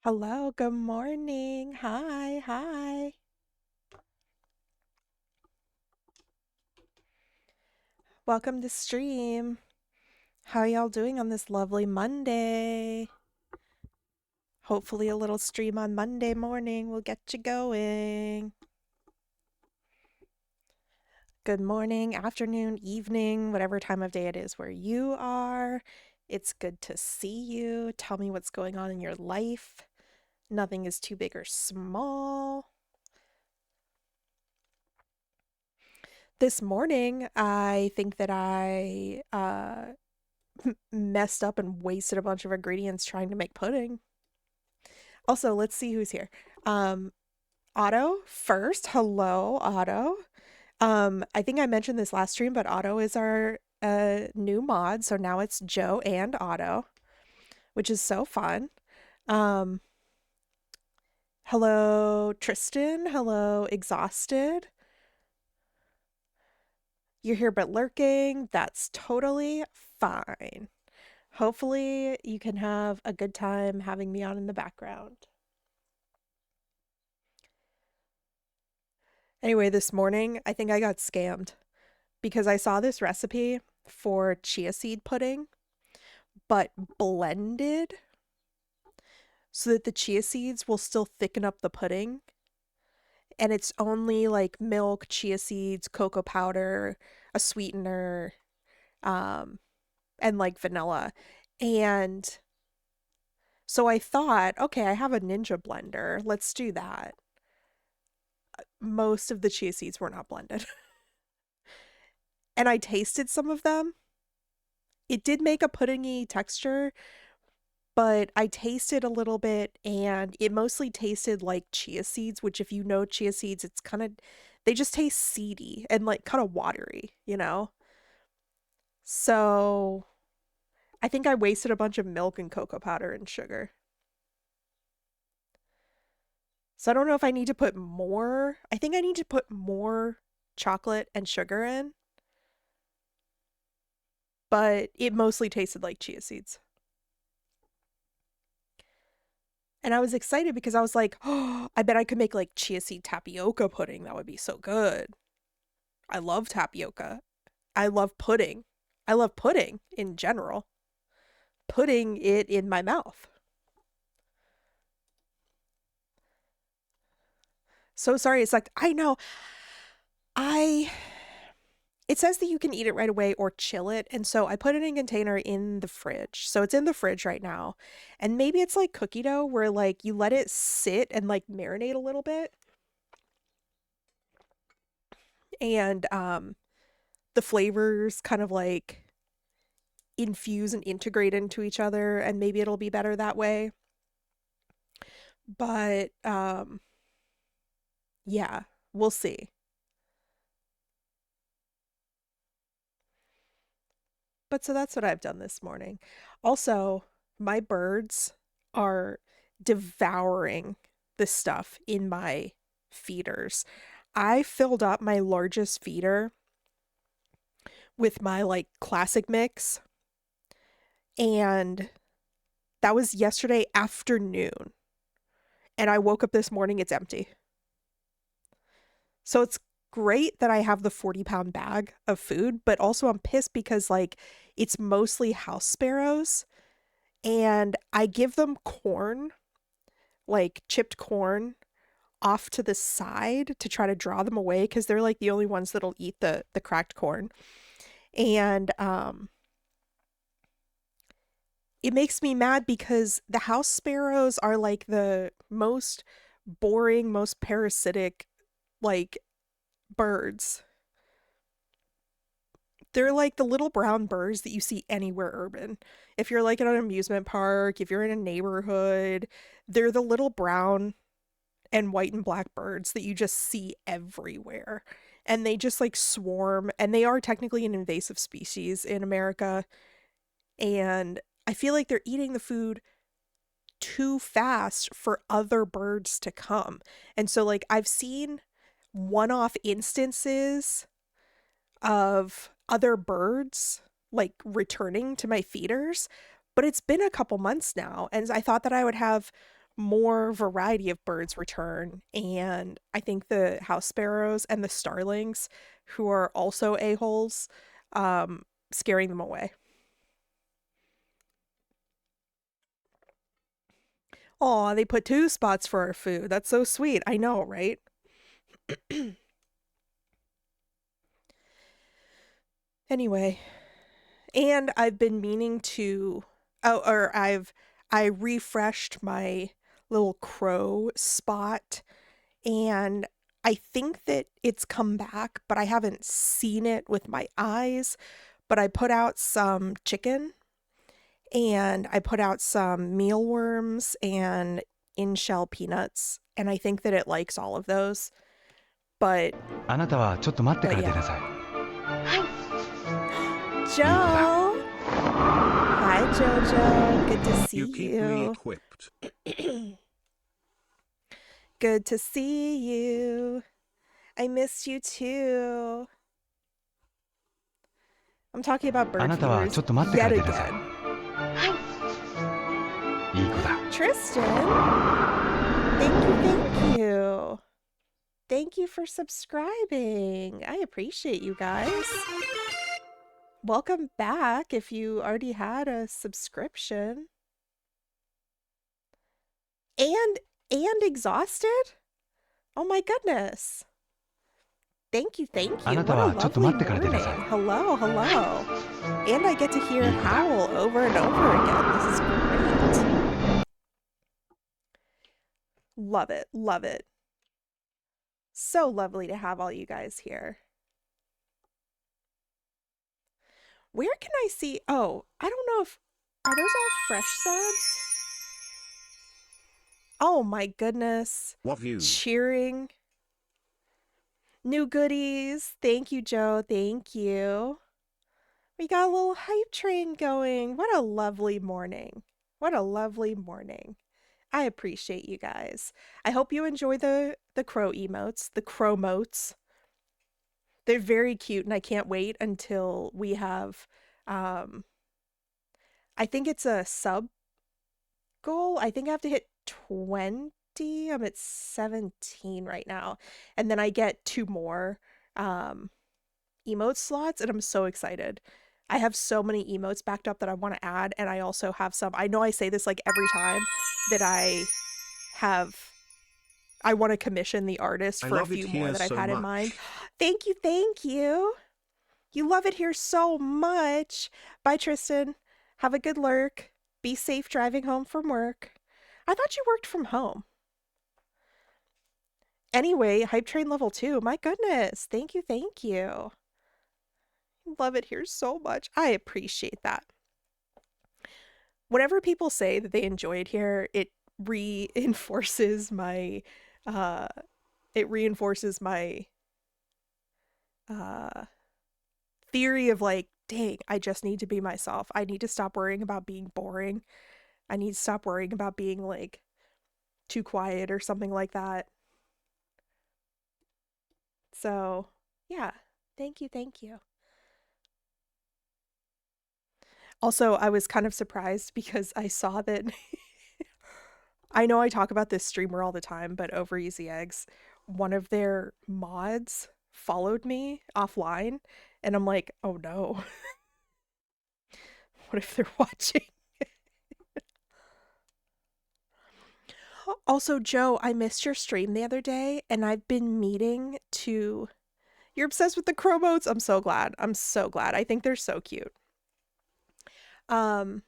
Hello, good morning. Hi, hi. Welcome to stream. How y'all doing on this lovely Monday? Hopefully a little stream on Monday morning will get you going. Good morning, afternoon, evening, whatever time of day it is where you are. It's good to see you. Tell me what's going on in your life. Nothing is too big or small. This morning, I think that I messed up and wasted a bunch of ingredients trying to make pudding. Also, let's see who's here. Um, Otto first. Hello, Otto. I think I mentioned this last stream, but Otto is our new mod, so now it's Joe and Otto, which is so fun. Um, Hello, Tristan. Hello, Exhausted. You're here but lurking. That's totally fine. Hopefully, you can have a good time having me on in the background. Anyway, this morning, I think I got scammed because I saw this recipe for chia seed pudding, but blended so that the chia seeds will still thicken up the pudding. And it's only like milk, chia seeds, cocoa powder, a sweetener, um, and like vanilla. And so I thought, okay, I have a Ninja blender. Let's do that. Most of the chia seeds were not blended. And I tasted some of them. It did make a puddingy texture, but I tasted a little bit and it mostly tasted like chia seeds, which if you know chia seeds, it's kind of, they just taste seedy and like kind of watery, you know? So I think I wasted a bunch of milk and cocoa powder and sugar. So I don't know if I need to put more. I think I need to put more chocolate and sugar in, but it mostly tasted like chia seeds. And I was excited because I was like, oh, I bet I could make like chia seed tapioca pudding. That would be so good. I love tapioca. I love pudding. I love pudding in general. Putting it in my mouth. So sorry. It's like, I know. I. It says that you can eat it right away or chill it. And so I put it in a container in the fridge. So it's in the fridge right now. And maybe it's like cookie dough where like you let it sit and like marinate a little bit. And the flavors kind of like infuse and integrate into each other and maybe it'll be better that way. But yeah, we'll see. But so that's what I've done this morning. Also, my birds are devouring the stuff in my feeders. I filled up my largest feeder with my like classic mix, and that was yesterday afternoon. And I woke up this morning, it's empty. So it's great that I have the 40-pound bag of food, but also I'm pissed because like it's mostly house sparrows and I give them corn, like chipped corn off to the side to try to draw them away because they're like the only ones that'll eat the cracked corn. And it makes me mad because the house sparrows are like the most boring, most parasitic like birds. They're like the little brown birds that you see anywhere urban. If you're like at an amusement park, if you're in a neighborhood, they're the little brown and white and black birds that you just see everywhere. And they just like swarm, and they are technically an invasive species in America. And I feel like they're eating the food too fast for other birds to come. And so, like, I've seen one off instances of other birds like returning to my feeders, but it's been a couple months now. And I thought that I would have more variety of birds return, and I think the house sparrows and the starlings, who are also a-holes, scaring them away. Aw, they put 2 spots for our food. That's so sweet. I know, right? Anyway, and I've been meaning to I refreshed my little crow spot, and I think that it's come back, but I haven't seen it with my eyes. But I put out some chicken, and I put out some mealworms and in-shell peanuts, and I think that it likes all of those. But あなたはちょっと待ってから出なさい。Joe! Hi, Jojo. Good to see You keep me you. equipped. Good to see you. I miss you too. I'm talking about bird あなたは feeders ちょっと待ってか yet ら出なさい。 again. いい子だ。 Tristan, thank you. Thank you for subscribing. I appreciate you guys. Welcome back if you already had a subscription. And exhausted? Oh my goodness. Thank you. あな What た a はちょっと lovely 待ってから出なさい。 morning. Hello. And I get to hear いい子だ。 Howl over and over again. This is great. Love it. So lovely to have all you guys here. Where can I see? Oh, I don't know if... Are those all fresh subs? Oh my goodness. What view? Cheering. New goodies. Thank you, Joe. Thank you. We got a little hype train going. What a lovely morning. I appreciate you guys. I hope you enjoy the crow emotes, the crow motes. They're very cute, and I can't wait until we have, I think it's a sub goal. I think I have to hit 20. I'm at 17 right now. And then I get 2 more emote slots, and I'm so excited. I have so many emotes backed up that I want to add, and I also have some, I know I say this like every time, that I want to commission the artist for a few more that I've had in mind. Thank you. You love it here so much. Bye, Tristan. Have a good lurk. Be safe driving home from work. I thought you worked from home. Anyway, hype train level 2. My goodness. Thank you. Love it here so much. I appreciate that. Whenever people say that they enjoy it here, it reinforces my theory of like, dang, I just need to be myself. I need to stop worrying about being boring. I need to stop worrying about being like too quiet or something like that. So, yeah. Thank you. Also, I was kind of surprised because I saw that I know I talk about this streamer all the time, but over Easy Eggs, one of their mods followed me offline, and I'm like, oh no. What if they're watching? Also, Joe, I missed your stream the other day, and I've been meaning to... You're obsessed with the crow motes? I'm so glad. I think they're so cute. I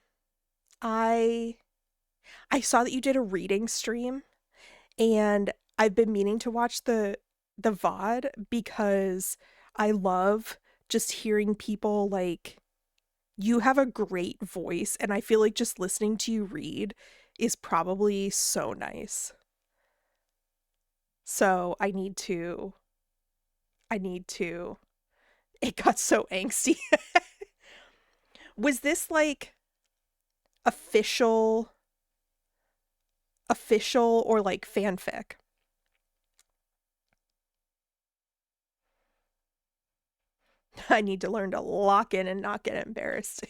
saw that you did a reading stream, and I've been meaning to watch the VOD because I love just hearing people like... You have a great voice, and I feel like just listening to you read is probably so nice. So I need to... It got so angsty. Was this like official or like fanfic? I need to learn to lock in and not get embarrassed.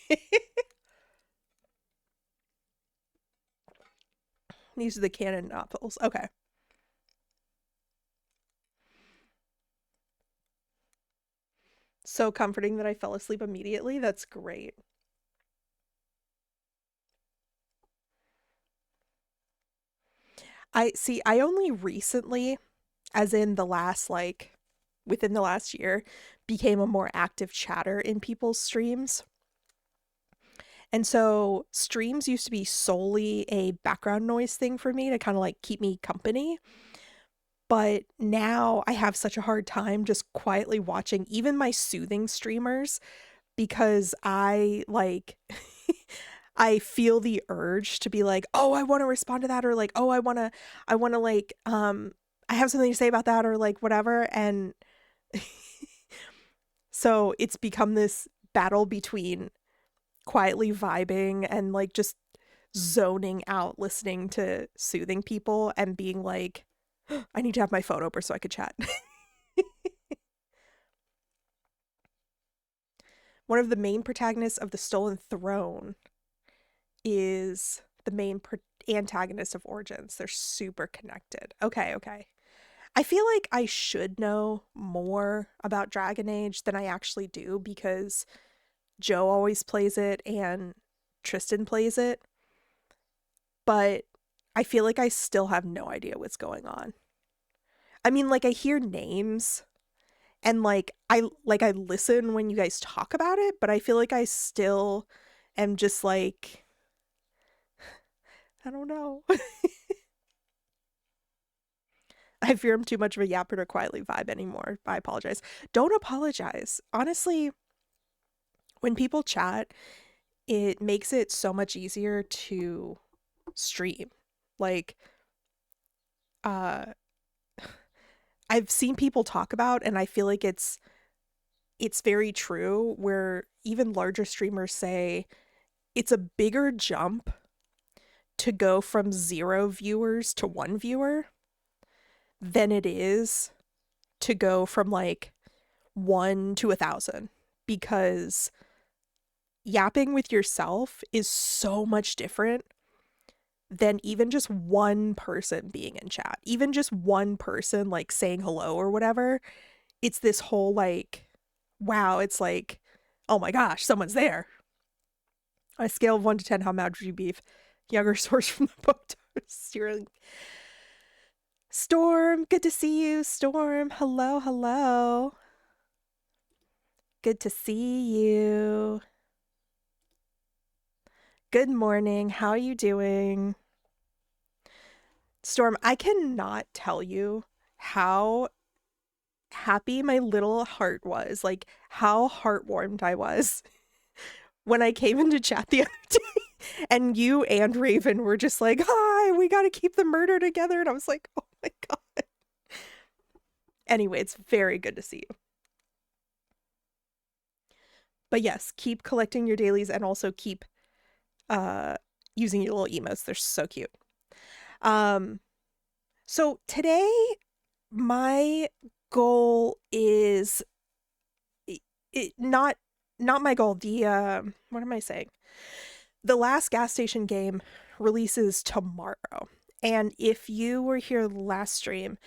These are the canon novels. Okay. So comforting that I fell asleep immediately. That's great. I only recently, as in the last, like, within the last year, became a more active chatter in people's streams. And so streams used to be solely a background noise thing for me to kind of like keep me company. But now I have such a hard time just quietly watching even my soothing streamers because I like I feel the urge to be like, "Oh, I want to respond to that," or like, "Oh, I want to like I have something to say about that," or like whatever. And so it's become this battle between quietly vibing and like just zoning out listening to soothing people and being like, I need to have my phone open so I could chat. One of the main protagonists of The Stolen Throne is the main antagonist of Origins. They're super connected. Okay, okay. I feel like I should know more about Dragon Age than I actually do because Joe always plays it and Tristan plays it, but I feel like I still have no idea what's going on. I mean, like I hear names and I listen when you guys talk about it, but I feel like I still am just like I don't know. I fear I'm too much of a yapper to quietly vibe anymore. I apologize. Don't apologize. Honestly, when people chat, it makes it so much easier to stream. Like, uh, I've seen people talk about, and I feel like it's very true, where even larger streamers say it's a bigger jump to go from 0 viewers to 1 viewer than it is to go from like 1 to 1,000, because yapping with yourself is so much different than even just one person being in chat. Even just one person like saying hello or whatever. It's this whole like, wow, it's like, oh my gosh, someone's there. On a scale of 1 to 10, how mad would you be if younger source from the book you're Storm, good to see you, Storm. Hello, hello. Good to see you. Good morning. How are you doing? Storm, I cannot tell you how happy my little heart was, like how heartwarmed I was when I came into chat the other day and you and Raven were just like, hi, we got to keep the murder together. And I was like, oh my God. Anyway, it's very good to see you. But yes, keep collecting your dailies and also keep using your little emotes. They're so cute. So today my goal is not my goal. The what am I saying? The last gas station game releases tomorrow. And if you were here last stream,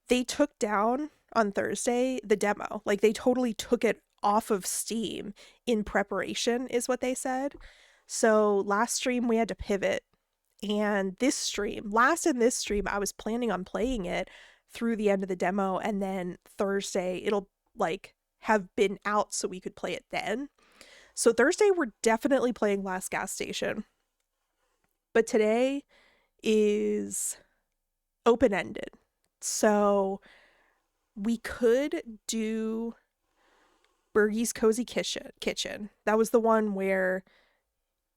they took down on Thursday the demo. Like they totally took it off of Steam in preparation is what they said. So last stream we had to pivot, and this stream, I was planning on playing it through the end of the demo, and then Thursday it'll like have been out so we could play it then. So Thursday we're definitely playing Last Gas Station. But today is open-ended. So we could do Bergie's Cozy Kitchen. That was the one where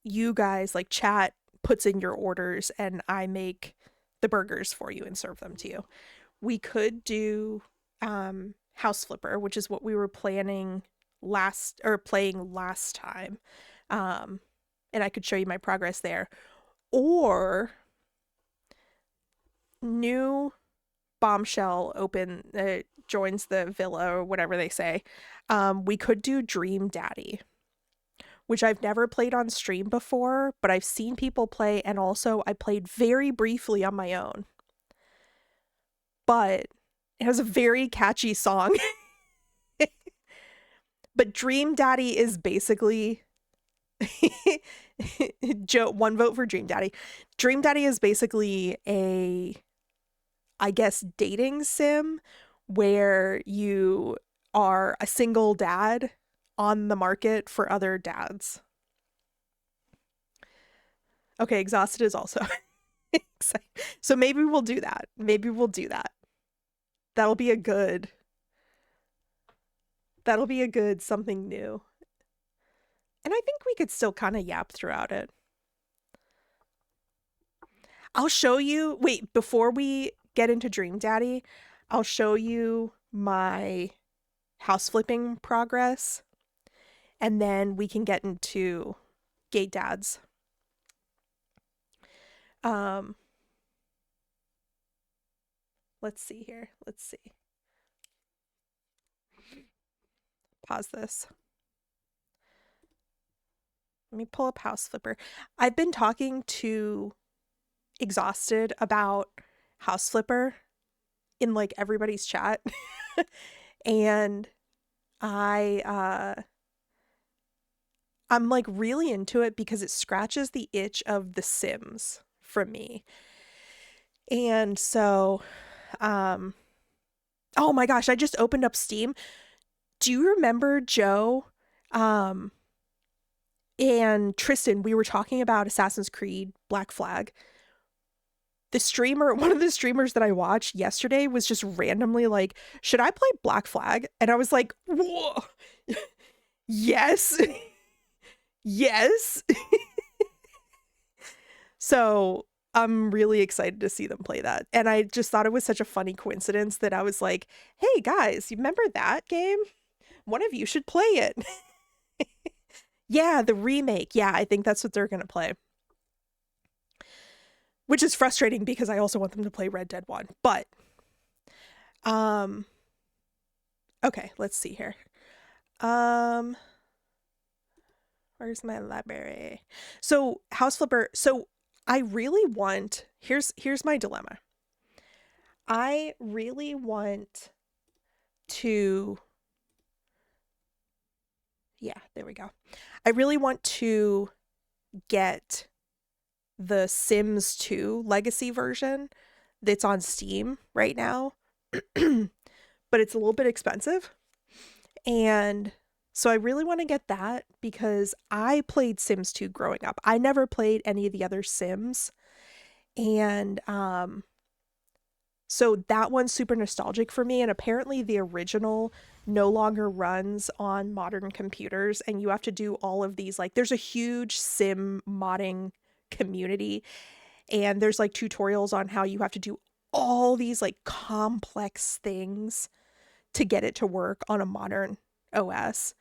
you guys, like chat, puts in your orders and I make the burgers for you and serve them to you. We could do House Flipper, which is what we were playing last time. And I could show you my progress there. Or new bombshell joins the villa or whatever they say. We could do Dream Daddy, which I've never played on stream before, but I've seen people play, and also I played very briefly on my own. But it has a very catchy song. But Dream Daddy is basically Joe, one vote for Dream Daddy. Dream Daddy is basically a, I guess, dating sim where you are a single dad on the market for other dads. Okay, Exhausted is also excited. So maybe we'll do that. Maybe we'll do that. That'll be a good something new. And I think we could still kind of yap throughout it. I'll show you, wait, before we get into Dream Daddy, I'll show you my house flipping progress, and then we can get into gay dads. Let's see here. Let's see. Pause this. Let me pull up House Flipper. I've been talking to Exhausted about House Flipper in like everybody's chat. And I'm like really into it because it scratches the itch of The Sims for me. And so oh my gosh, I just opened up Steam. Do you remember Joe and Tristan? We were talking about Assassin's Creed Black Flag. The streamer, one of the streamers that I watched yesterday was just randomly like, should I play Black Flag? And I was like, whoa, yes, yes. So I'm really excited to see them play that. And I just thought it was such a funny coincidence that I was like, hey guys, you remember that game? One of you should play it. Yeah, the remake. Yeah, I think that's what they're going to play. Which is frustrating because I also want them to play Red Dead 1. But, okay, let's see here. Where's my library? So, House Flipper. So, I really want, here's my dilemma. I really want to, yeah, there we go. I really want to get the Sims 2 legacy version that's on Steam right now, but it's a little bit expensive. And so I really want to get that because I played Sims 2 growing up. I never played any of the other Sims. And so that one's super nostalgic for me. And apparently the original no longer runs on modern computers, and you have to do all of these, like, there's a huge sim modding community, and there's like tutorials on how you have to do all these like complex things to get it to work on a modern OS.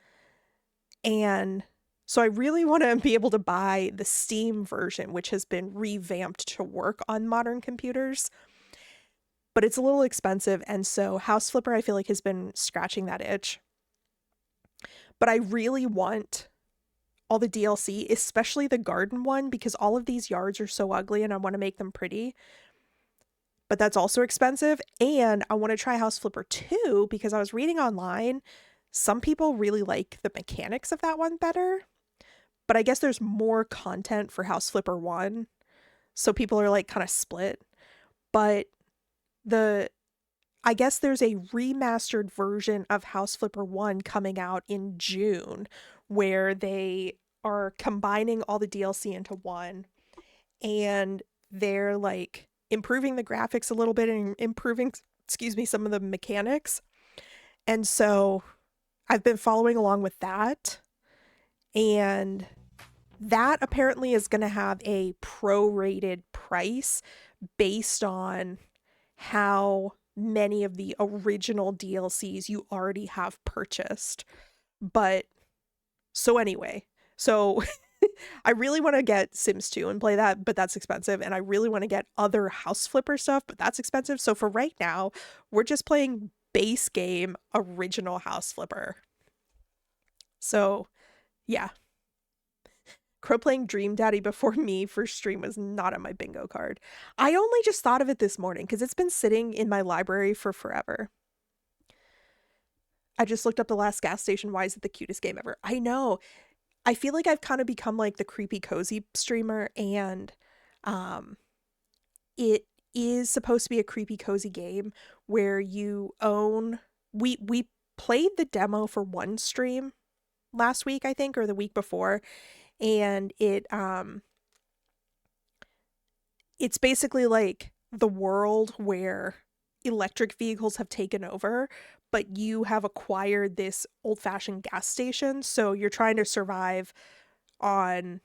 And so I really want to be able to buy the Steam version, which has been revamped to work on modern computers, but it's a little expensive. And so House Flipper, I feel like, has been scratching that itch. But I really want all the DLC, especially the garden one, because all of these yards are so ugly and I want to make them pretty. But that's also expensive. And I want to try House Flipper 2 because I was reading online, some people really like the mechanics of that one better. But I guess there's more content for House Flipper 1. So people are like kind of split. But I guess there's a remastered version of House Flipper 1 coming out in June where they are combining all the DLC into one, and they're like improving the graphics a little bit and improving, some of the mechanics. And so I've been following along with that, and that apparently is going to have a prorated price based on how many of the original DLCs you already have purchased. But so anyway, so I really want to get Sims 2 and play that, but that's expensive. And I really want to get other House Flipper stuff, but that's expensive. So for right now, we're just playing base game original House Flipper. So yeah. Crow playing Dream Daddy before me first stream was not on my bingo card. I only just thought of it this morning because it's been sitting in my library for forever. I just looked up the last gas station. Why is it the cutest game ever? I know. I feel like I've kind of become like the creepy cozy streamer, and it is supposed to be a creepy cozy game where you own. We played the demo for one stream last week, I think, or the week before, and it's basically like the world where electric vehicles have taken over, but you have acquired this old-fashioned gas station, so you're trying to survive on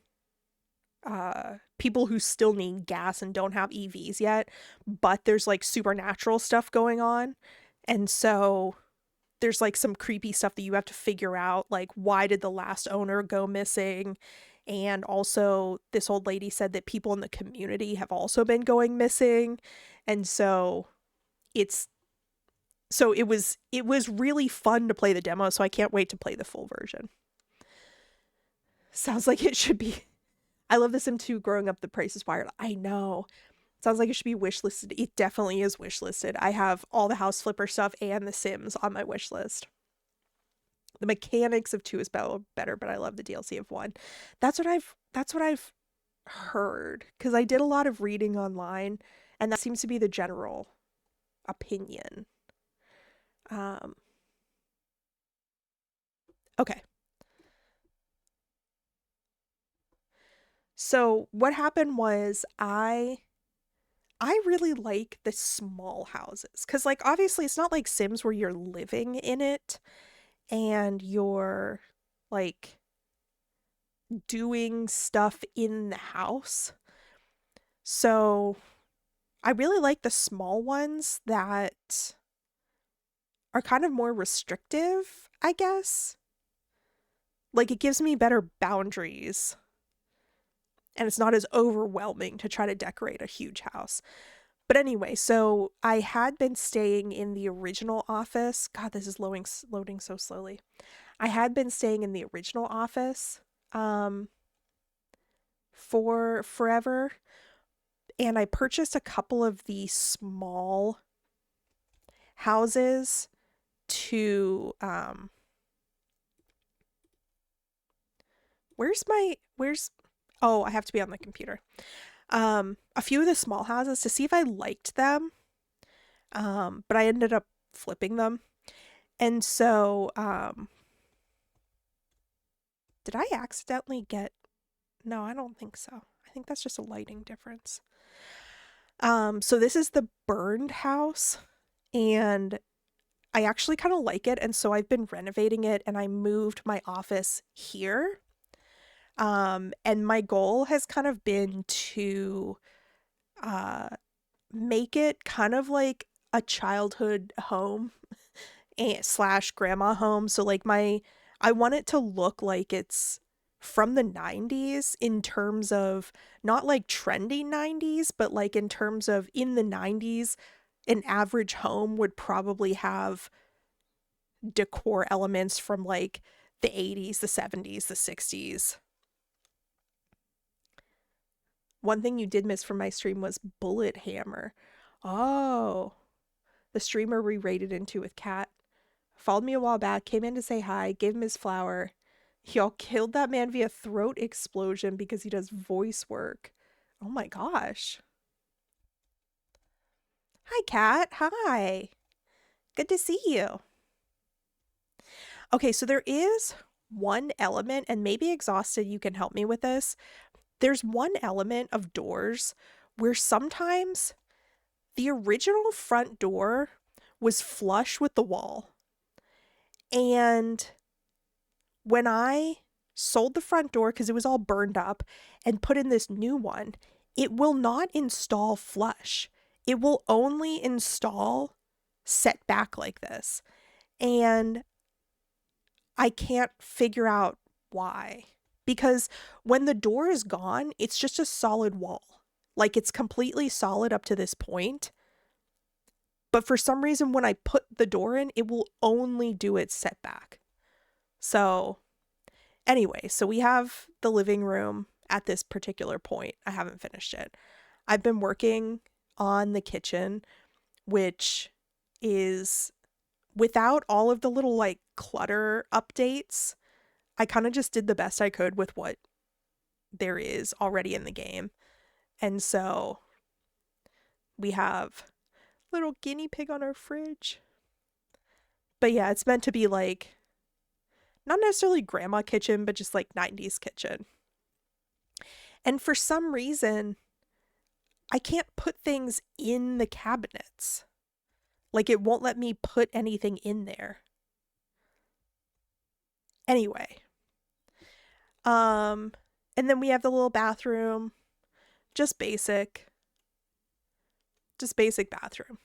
people who still need gas and don't have EVs yet, but there's like supernatural stuff going on. And so there's like some creepy stuff that you have to figure out, like why did the last owner go missing? And also this old lady said that people in the community have also been going missing. And so it was really fun to play the demo, so I can't wait to play the full version. Sounds like it should be. I love The Sim 2 growing up, the price is wired. I know. Sounds like it should be wishlisted. It definitely is wishlisted. I have all the House Flipper stuff and The Sims on my wish list. The mechanics of 2 is better, but I love the DLC of 1. That's what I've heard, because I did a lot of reading online, and that seems to be the general opinion. Okay. So what happened was I really like the small houses, because like obviously it's not like Sims where you're living in it and you're like doing stuff in the house. So I really like the small ones that are kind of more restrictive, I guess. Like it gives me better boundaries, and it's not as overwhelming to try to decorate a huge house. But anyway, so I had been staying in the original office. God, this is loading so slowly. I had been staying in the original office for forever, and I purchased a couple of the small houses to oh, I have to be on the computer. A few of the small houses to see if I liked them, but I ended up flipping them. And so did I accidentally get... No, I don't think so. I think that's just a lighting difference. So this is the burned house, and I actually kind of like it, and so I've been renovating it, and I moved my office here. And my goal has kind of been to make it kind of like a childhood home slash grandma home. So like I want it to look like it's from the 90s, in terms of not like trendy 90s, but like in terms of in the 90s, an average home would probably have decor elements from like the 80s, the 70s, the 60s. One thing you did miss from my stream was Bullet Hammer. Oh, the streamer re-rated into with Cat. Followed me a while back, came in to say hi, gave him his flower. Y'all killed that man via throat explosion because he does voice work. Oh my gosh. Hi, Cat. Hi. Good to see you. Okay, so there is one element, and maybe Exhausted, you can help me with this. There's one element of doors where sometimes the original front door was flush with the wall. And when I sold the front door, because it was all burned up, and put in this new one, it will not install flush. It will only install set back like this. And I can't figure out why. Because when the door is gone, it's just a solid wall. Like it's completely solid up to this point. But for some reason, when I put the door in, it will only do its setback. So anyway, so we have the living room. at this particular point. I haven't finished it. I've been working on the kitchen, which is without all of the little like clutter updates. I kind of just did the best I could with what there is already in the game. And so we have little guinea pig on our fridge. But yeah, it's meant to be like not necessarily grandma kitchen, but just like 90s kitchen. And for some reason, I can't put things in the cabinets. Like it won't let me put anything in there. Anyway. And then we have the little bathroom. Just basic bathroom.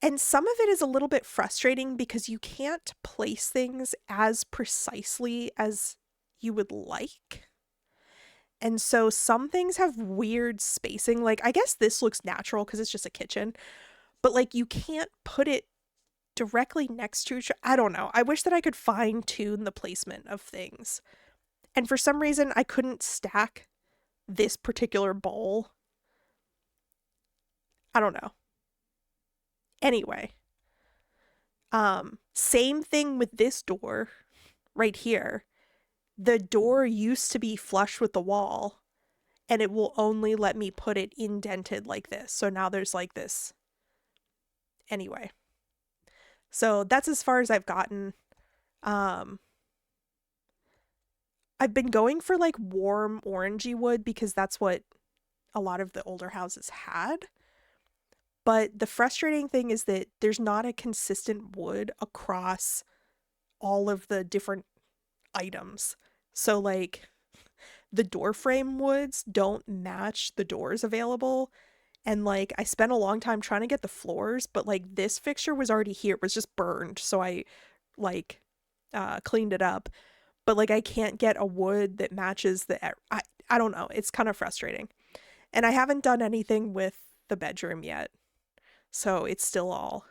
And some of it is a little bit frustrating because you can't place things as precisely as you would like. And so some things have weird spacing. Like, I guess this looks natural because it's just a kitchen. But, like, you can't put it directly next to each other. I don't know. I wish that I could fine-tune the placement of things. And for some reason, I couldn't stack this particular bowl. I don't know. Anyway. Same thing with this door right here. The door used to be flush with the wall, and it will only let me put it indented like this. So now there's like this. Anyway. So that's as far as I've gotten. I've been going for like warm orangey wood because that's what a lot of the older houses had. But the frustrating thing is that there's not a consistent wood across all of the different items. So like the door frame woods don't match the doors available. And like I spent a long time trying to get the floors, but like this fixture was already here. It was just burned. So I like cleaned it up. But like I can't get a wood that matches the I don't know. It's kind of frustrating. And I haven't done anything with the bedroom yet. So it's still all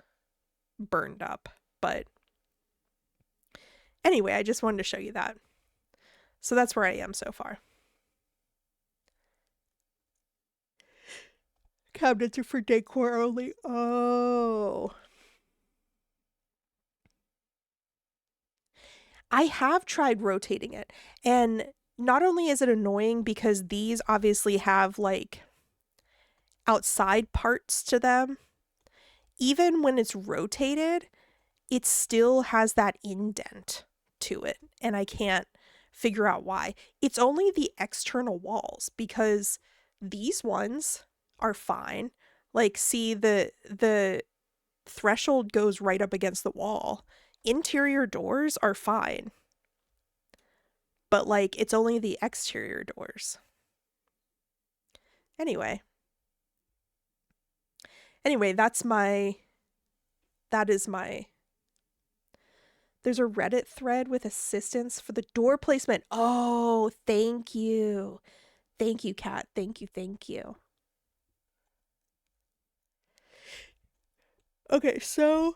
burned up. But anyway, I just wanted to show you that. So that's where I am so far. Cabinets are for decor only. Oh. I have tried rotating it. And not only is it annoying because these obviously have like outside parts to them, even when it's rotated, it still has that indent to it. And I can't figure out why. It's only the external walls because these ones are fine. Like, see, the threshold goes right up against the wall. Interior doors are fine. But, like, it's only the exterior doors. Anyway, that is my there's a Reddit thread with assistance for the door placement. Oh, thank you. Thank you, Kat. Thank you. Okay, so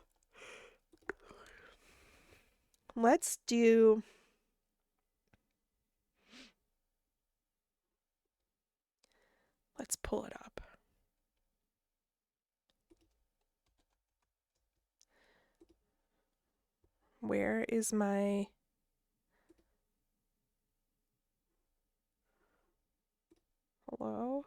let's pull it up. Where is my... Hello?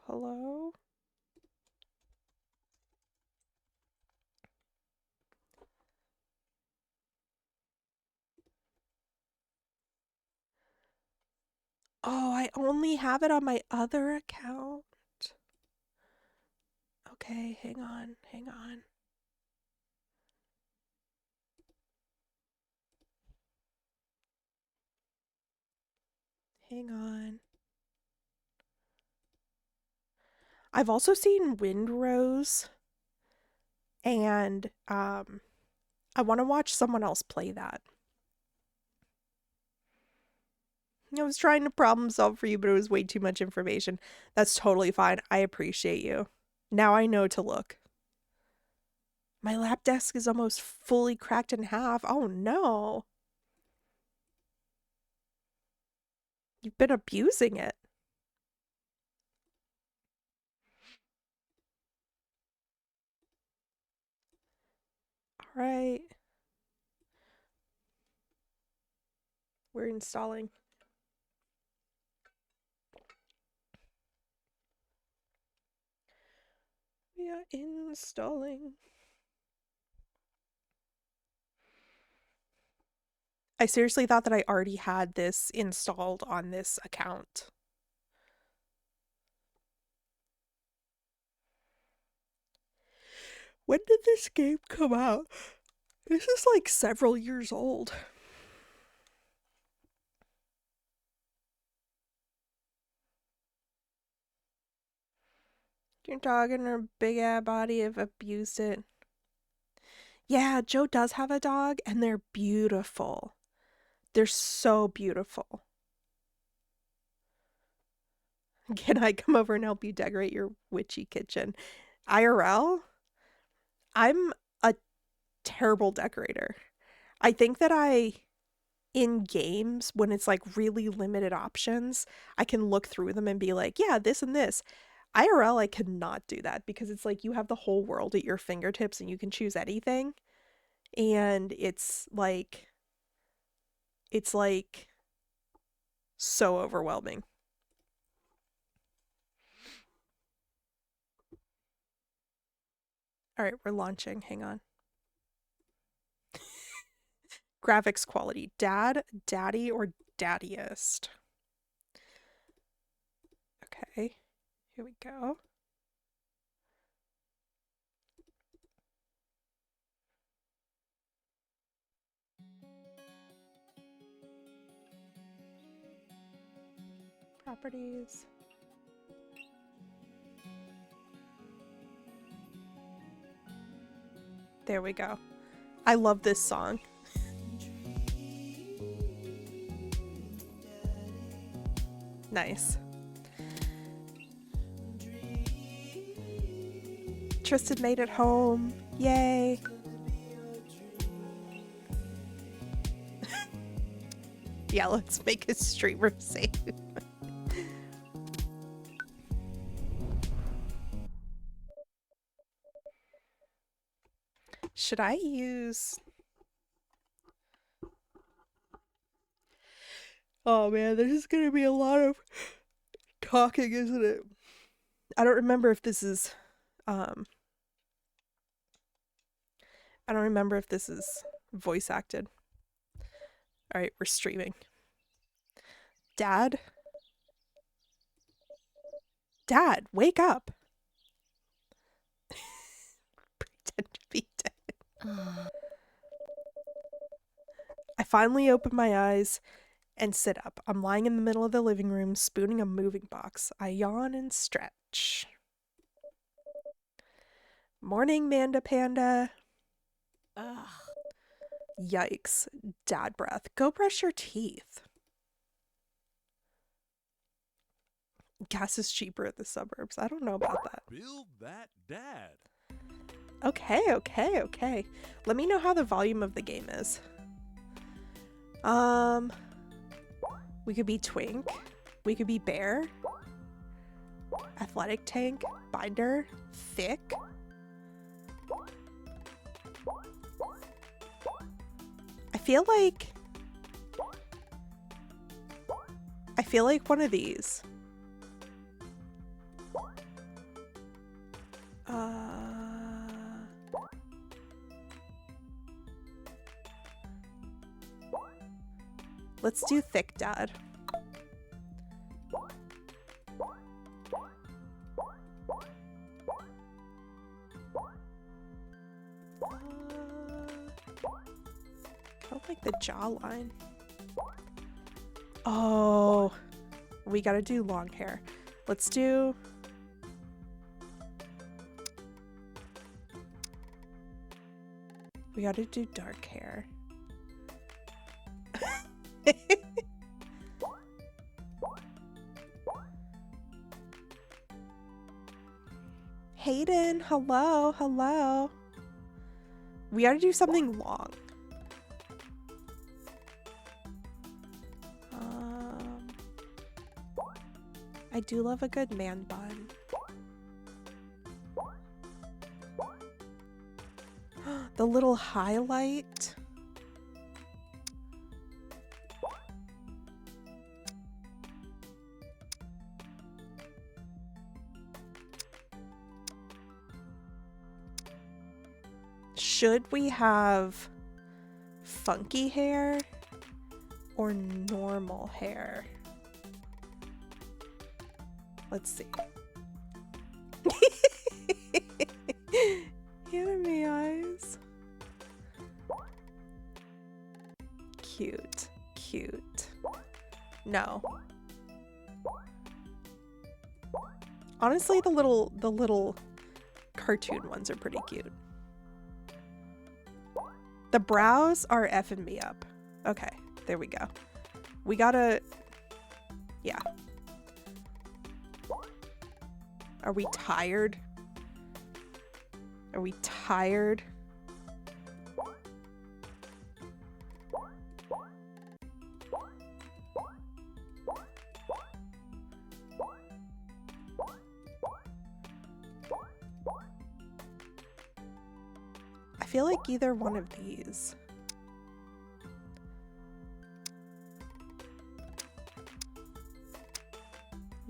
Oh, I only have it on my other account. Okay, hang on. Hang on. I've also seen Windrose, and I want to watch someone else play that. I was trying to problem solve for you, but it was way too much information. That's totally fine. I appreciate you. Now I know to look. My lap desk is almost fully cracked in half. Oh no. You've been abusing it. All right. We're installing. We are installing. I seriously thought that I already had this installed on this account. When did this game come out? This is like several years old. Your dog and her big ass body have abused it. Yeah, Joe does have a dog, and they're beautiful. They're so beautiful. Can I come over and help you decorate your witchy kitchen? IRL? I'm a terrible decorator. I think that in games, when it's like really limited options, I can look through them and be like, yeah, this and this. IRL, I cannot do that because it's like you have the whole world at your fingertips and you can choose anything. And it's like so overwhelming. All right, we're launching. Hang on. Graphics quality. Dad, daddy, or daddiest? Okay, here we go. Properties. There we go. I love this song. Nice. Tristan made it home. Yay. Yeah, let's make a streamer safe. Should I use... Oh man, this is gonna be a lot of talking, isn't it? I don't remember if this is voice acted. All right, we're streaming. Dad? Dad, wake up. Pretend to be dead. I finally open my eyes and sit up. I'm lying in the middle of the living room, spooning a moving box. I yawn and stretch. Morning, Manda Panda. Ugh. Yikes. Dad breath. Go brush your teeth. Gas is cheaper at the suburbs. I don't know about that. Build that dad. Okay. Let me know how the volume of the game is. We could be Twink. We could be Bear. Athletic Tank. Binder. Thick. I feel like one of these. Let's do Thick Dad. I don't like the jawline. Oh, we gotta do long hair. Let's do... We gotta do dark hair. Hayden, hello. We gotta do something long. I do love a good man bun. The little highlight. Should we have funky hair or normal hair? Let's see. Anime eyes. Cute, cute. No. Honestly, the little cartoon ones are pretty cute. The brows are effing me up. Okay, there we go. We gotta... Yeah. Are we tired? Are we tired? I feel like either one of these.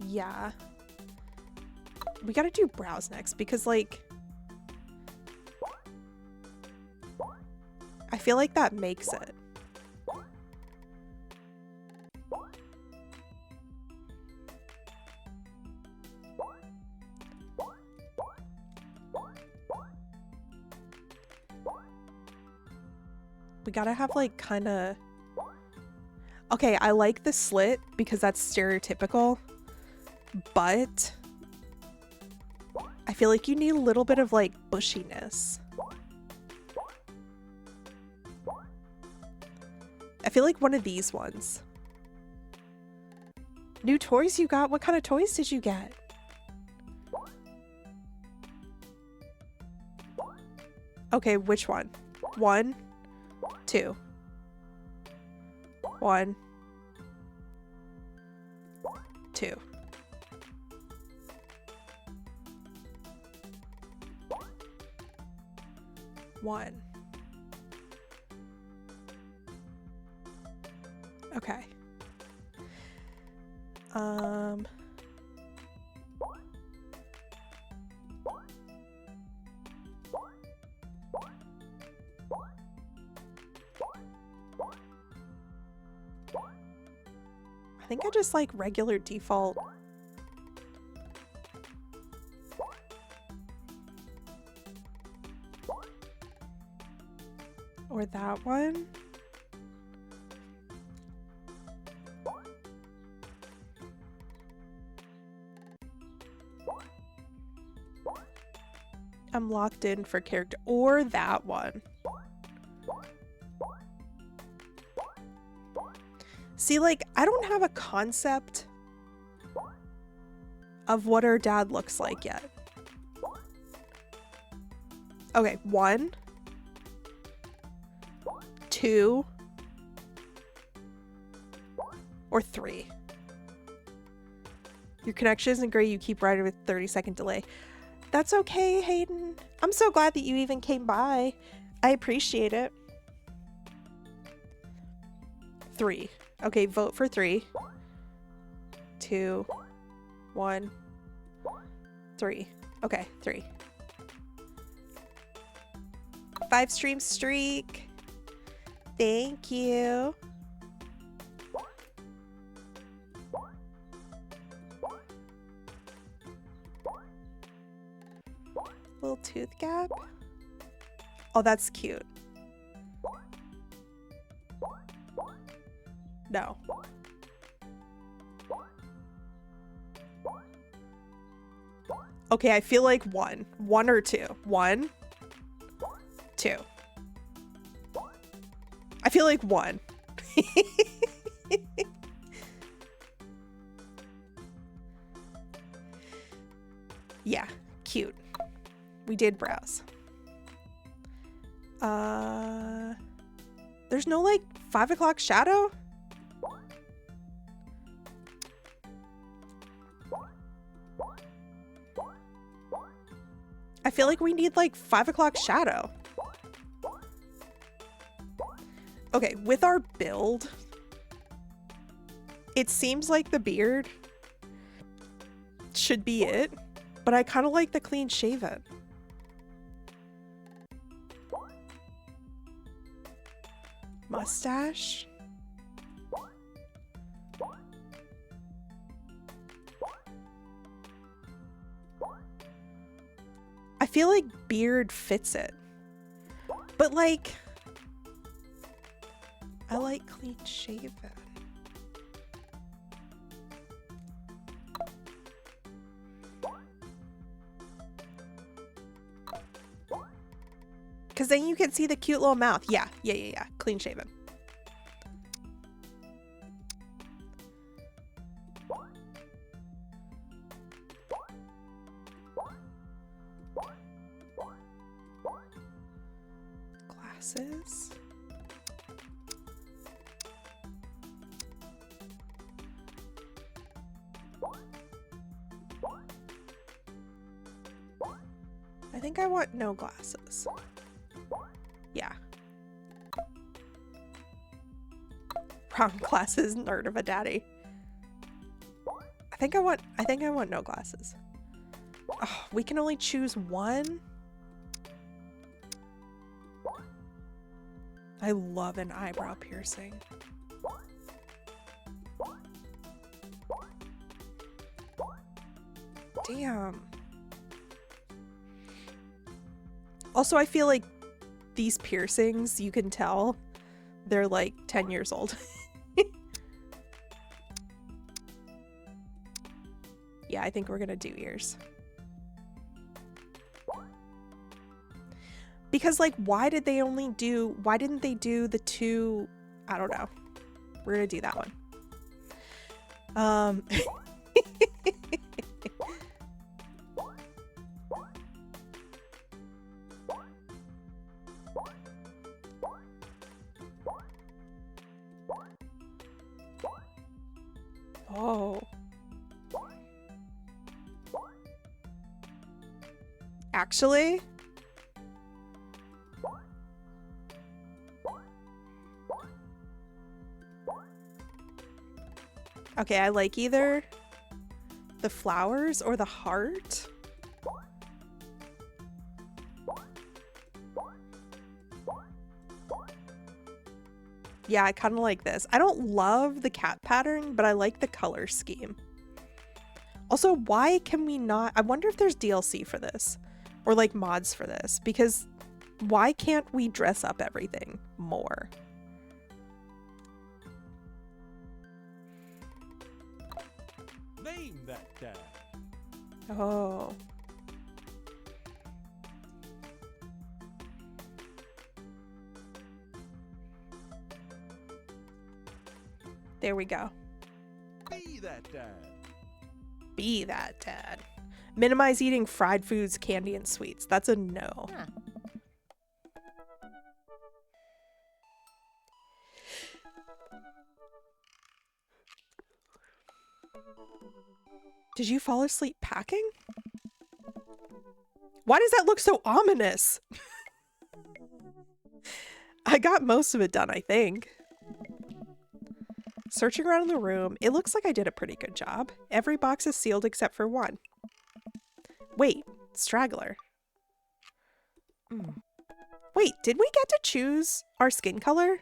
Yeah. We gotta do brows next because, like, I feel like that makes it. We gotta have, like, kind of... Okay, I like the slit because that's stereotypical, but I feel like you need a little bit of, like, bushiness. I feel like one of these ones. New toys you got? What kind of toys did you get? Okay, which one? 1, 2. 1, 2. One. Okay. I think I just like regular default. Or that one. I'm locked in for character. Or that one. See, like, I don't have a concept of what our dad looks like yet. Okay, 1, 2, or 3. Your connection isn't great. You keep riding with 30-second delay. That's okay, Hayden. I'm so glad that you even came by. I appreciate it. 3. Okay, vote for 3. 2, 1, 3. Okay, 3. 5 stream streak. Thank you. Little tooth gap. Oh, that's cute. No. Okay, I feel like 1. 1 or 2. 1, 2. I feel like 1. Yeah, cute. We did brows. There's no, like, 5 o'clock shadow? feel like we need like 5 o'clock shadow. Okay, with our build, it seems like the beard should be it, but I kind of like the clean shaven. Mustache. I feel like beard fits it, but like, I like clean shaven. Because then you can see the cute little mouth. Yeah. Clean shaven. Glasses. I think I want no glasses. Yeah. Brown glasses, nerd of a daddy. I think I want no glasses. Oh, we can only choose one. I love an eyebrow piercing. Damn. Also, I feel like these piercings, you can tell they're like 10 years old. Yeah, I think we're gonna do ears. Because like, why didn't they do the two? I don't know. We're gonna do that one. Oh. Actually, okay, I like either the flowers or the heart. Yeah, I kind of like this. I don't love the cat pattern, but I like the color scheme. Also, why can we not? I wonder if there's DLC for this or like mods for this, because why can't we dress up everything more? Name that dad. Oh. There we go. Be that dad. Be that dad. Minimize eating fried foods, candy, and sweets. That's a no. Huh. Did you fall asleep packing? Why does that look so ominous? I got most of it done, I think. Searching around in the room, it looks like I did a pretty good job. Every box is sealed except for one. Wait, straggler. Wait, did we get to choose our skin color?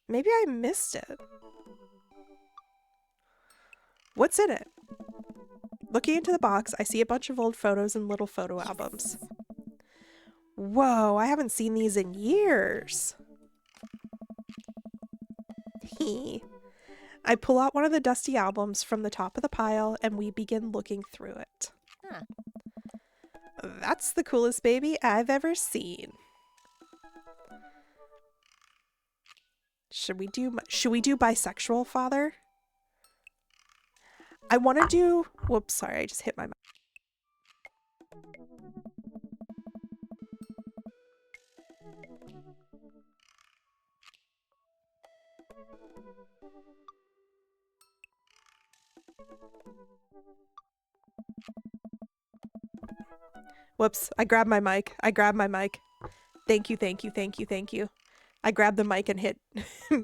Maybe I missed it. What's in it? Looking into the box, I see a bunch of old photos and little photo albums. Whoa, I haven't seen these in years. I pull out one of the dusty albums from the top of the pile and we begin looking through it. Huh. That's the coolest baby I've ever seen. Should we do bisexual father? I want to do, whoops, sorry, I just hit my mouth. Whoops, I grabbed my mic. Thank you. I grabbed the mic and hit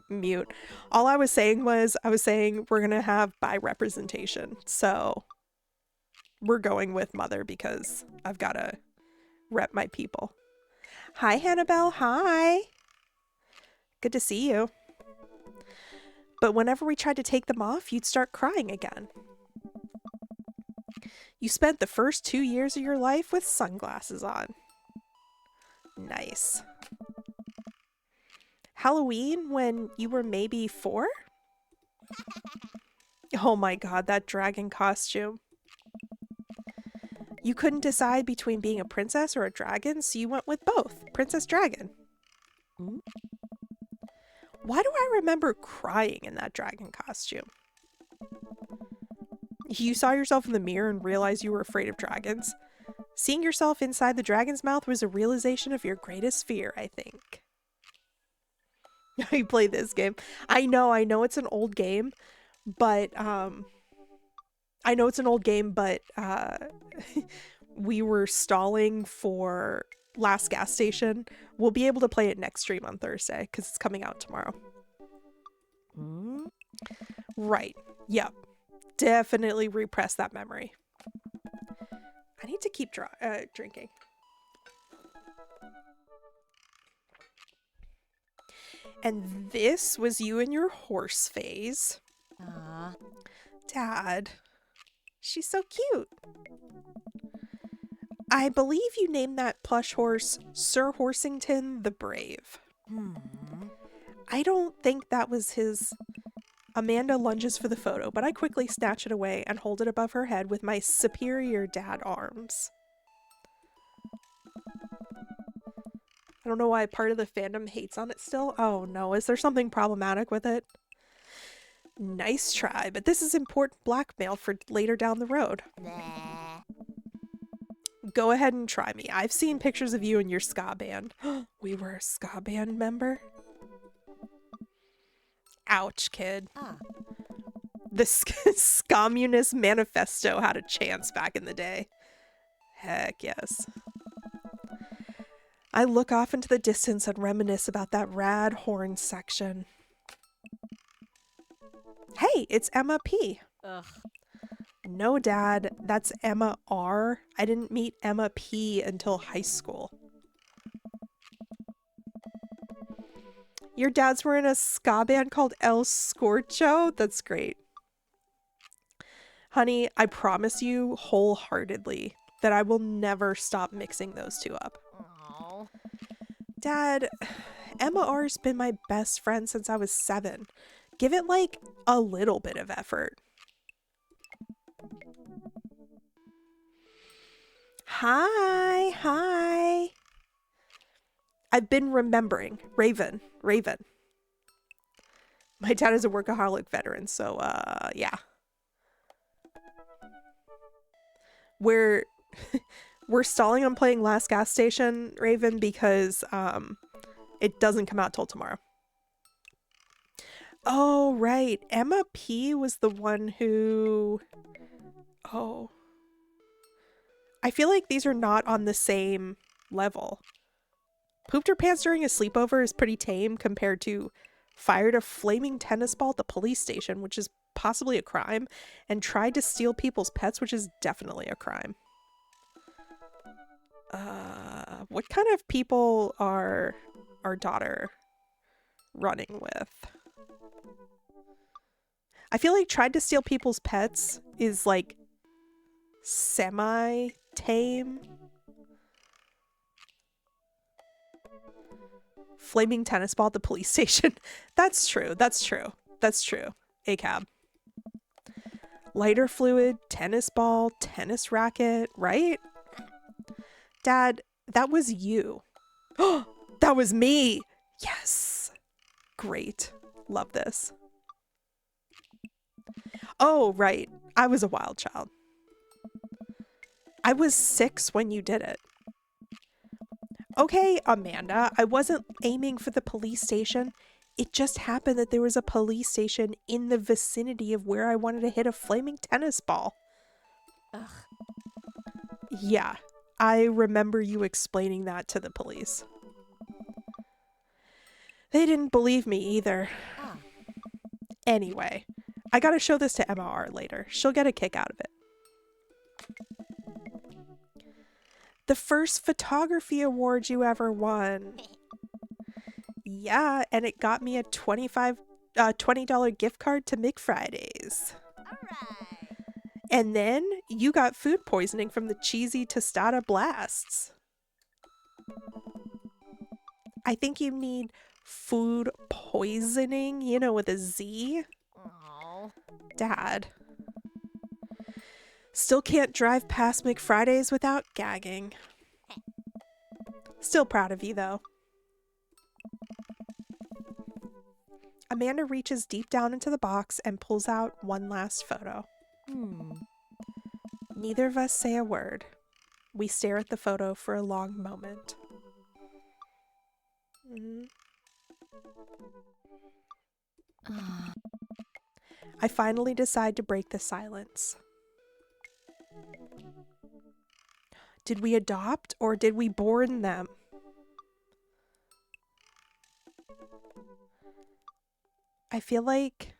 mute. All I was saying was, we're going to have bi representation. So we're going with mother because I've got to rep my people. Hi, Hannibal. Hi. Good to see you. But whenever we tried to take them off, you'd start crying again. You spent the first 2 years of your life with sunglasses on. Nice. Halloween when you were maybe 4? Oh my god, that dragon costume. You couldn't decide between being a princess or a dragon, so you went with both. Princess Dragon. Why do I remember crying in that dragon costume? You saw yourself in the mirror and realized you were afraid of dragons. Seeing yourself inside the dragon's mouth was a realization of your greatest fear, I think. You play this game. I know it's an old game, but we were stalling for last gas station. We'll be able to play it next stream on Thursday because it's coming out tomorrow. Right. Yep. Definitely repress that memory. I need to keep drinking. And this was you in your horse phase. Dad, she's so cute. I believe you named that plush horse Sir Horsington the Brave. I don't think that was his. Amanda lunges for the photo, but I quickly snatch it away and hold it above her head with my superior dad arms. I don't know why part of the fandom hates on it still. Oh no, is there something problematic with it? Nice try, but this is important blackmail for later down the road. Go ahead and try me. I've seen pictures of you and your ska band. We were a ska band member? Ouch, kid. The Scommunist Manifesto had a chance back in the day. Heck yes. I look off into the distance and reminisce about that rad horn section. Hey, it's Emma P. Ugh. No, Dad, that's Emma R. I didn't meet Emma P until high school. Your dads were in a ska band called El Scorcho? That's great. Honey, I promise you wholeheartedly that I will never stop mixing those two up. Aww. Dad, Emma R's been my best friend since I was 7. Give it like a little bit of effort. Hi. I've been remembering. Raven. My dad is a workaholic veteran, so yeah. We're stalling on playing Last Gas Station, Raven, because it doesn't come out till tomorrow. Oh, right. Emma P was the one who... Oh. I feel like these are not on the same level. Pooped her pants during a sleepover is pretty tame compared to fired a flaming tennis ball at the police station, which is possibly a crime, and tried to steal people's pets, which is definitely a crime. What kind of people are our daughter running with? I feel like tried to steal people's pets is like semi-tame. Flaming tennis ball at the police station. That's true. A cab. Lighter fluid, tennis ball, tennis racket, right? Dad, that was you. Oh, that was me. Yes. Great. Love this. Oh, right. I was a wild child. I was 6 when you did it. Okay, Amanda, I wasn't aiming for the police station. It just happened that there was a police station in the vicinity of where I wanted to hit a flaming tennis ball. Ugh. Yeah, I remember you explaining that to the police. They didn't believe me either. Anyway, I gotta show this to Emma R later. She'll get a kick out of it. The first photography award you ever won. Yeah, and it got me a $20 gift card to McFridays. And then you got food poisoning from the cheesy tostada blasts. I think you need food poisoning, you know, with a Z. Aww. Dad. Still can't drive past McFridays without gagging. Still proud of you, though. Amanda reaches deep down into the box and pulls out one last photo. Neither of us say a word. We stare at the photo for a long moment. I finally decide to break the silence. Did we adopt or did we born them? I feel like...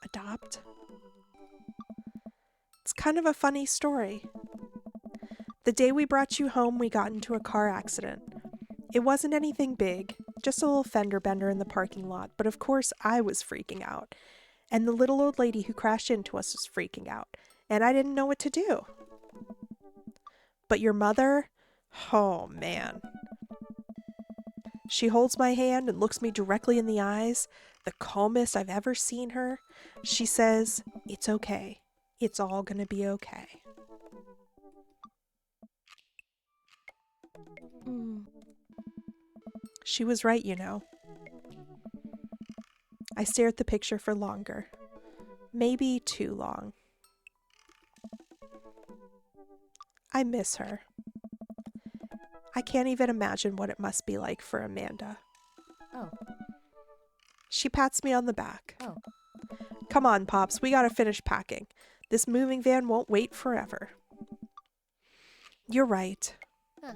adopt? It's kind of a funny story. The day we brought you home, we got into a car accident. It wasn't anything big, just a little fender bender in the parking lot, but of course I was freaking out. And the little old lady who crashed into us was freaking out, and I didn't know what to do. But your mother? Oh, man. She holds my hand and looks me directly in the eyes, the calmest I've ever seen her. She says, "It's okay. It's all gonna be okay." She was right, you know. I stare at the picture for longer. Maybe too long. I miss her. I can't even imagine what it must be like for Amanda. Oh. She pats me on the back. Oh. Come on, Pops, we gotta finish packing. This moving van won't wait forever. You're right. Huh.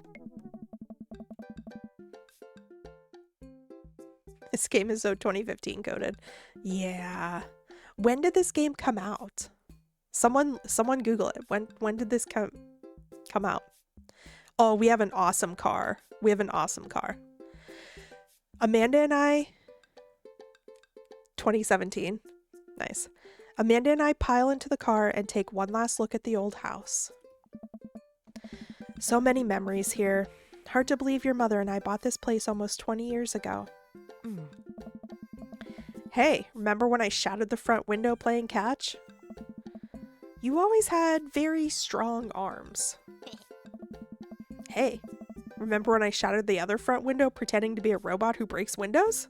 This game is so 2015 coded. Yeah. When did this game come out? Someone Google it. When did this come out? Oh, we have an awesome car. Amanda and I 2017. Nice. Amanda and I pile into the car and take one last look at the old house. So many memories here. Hard to believe your mother and I bought this place almost 20 years ago. Hey, remember when I shattered the front window playing catch? You always had very strong arms. Hey, remember when I shattered the other front window pretending to be a robot who breaks windows?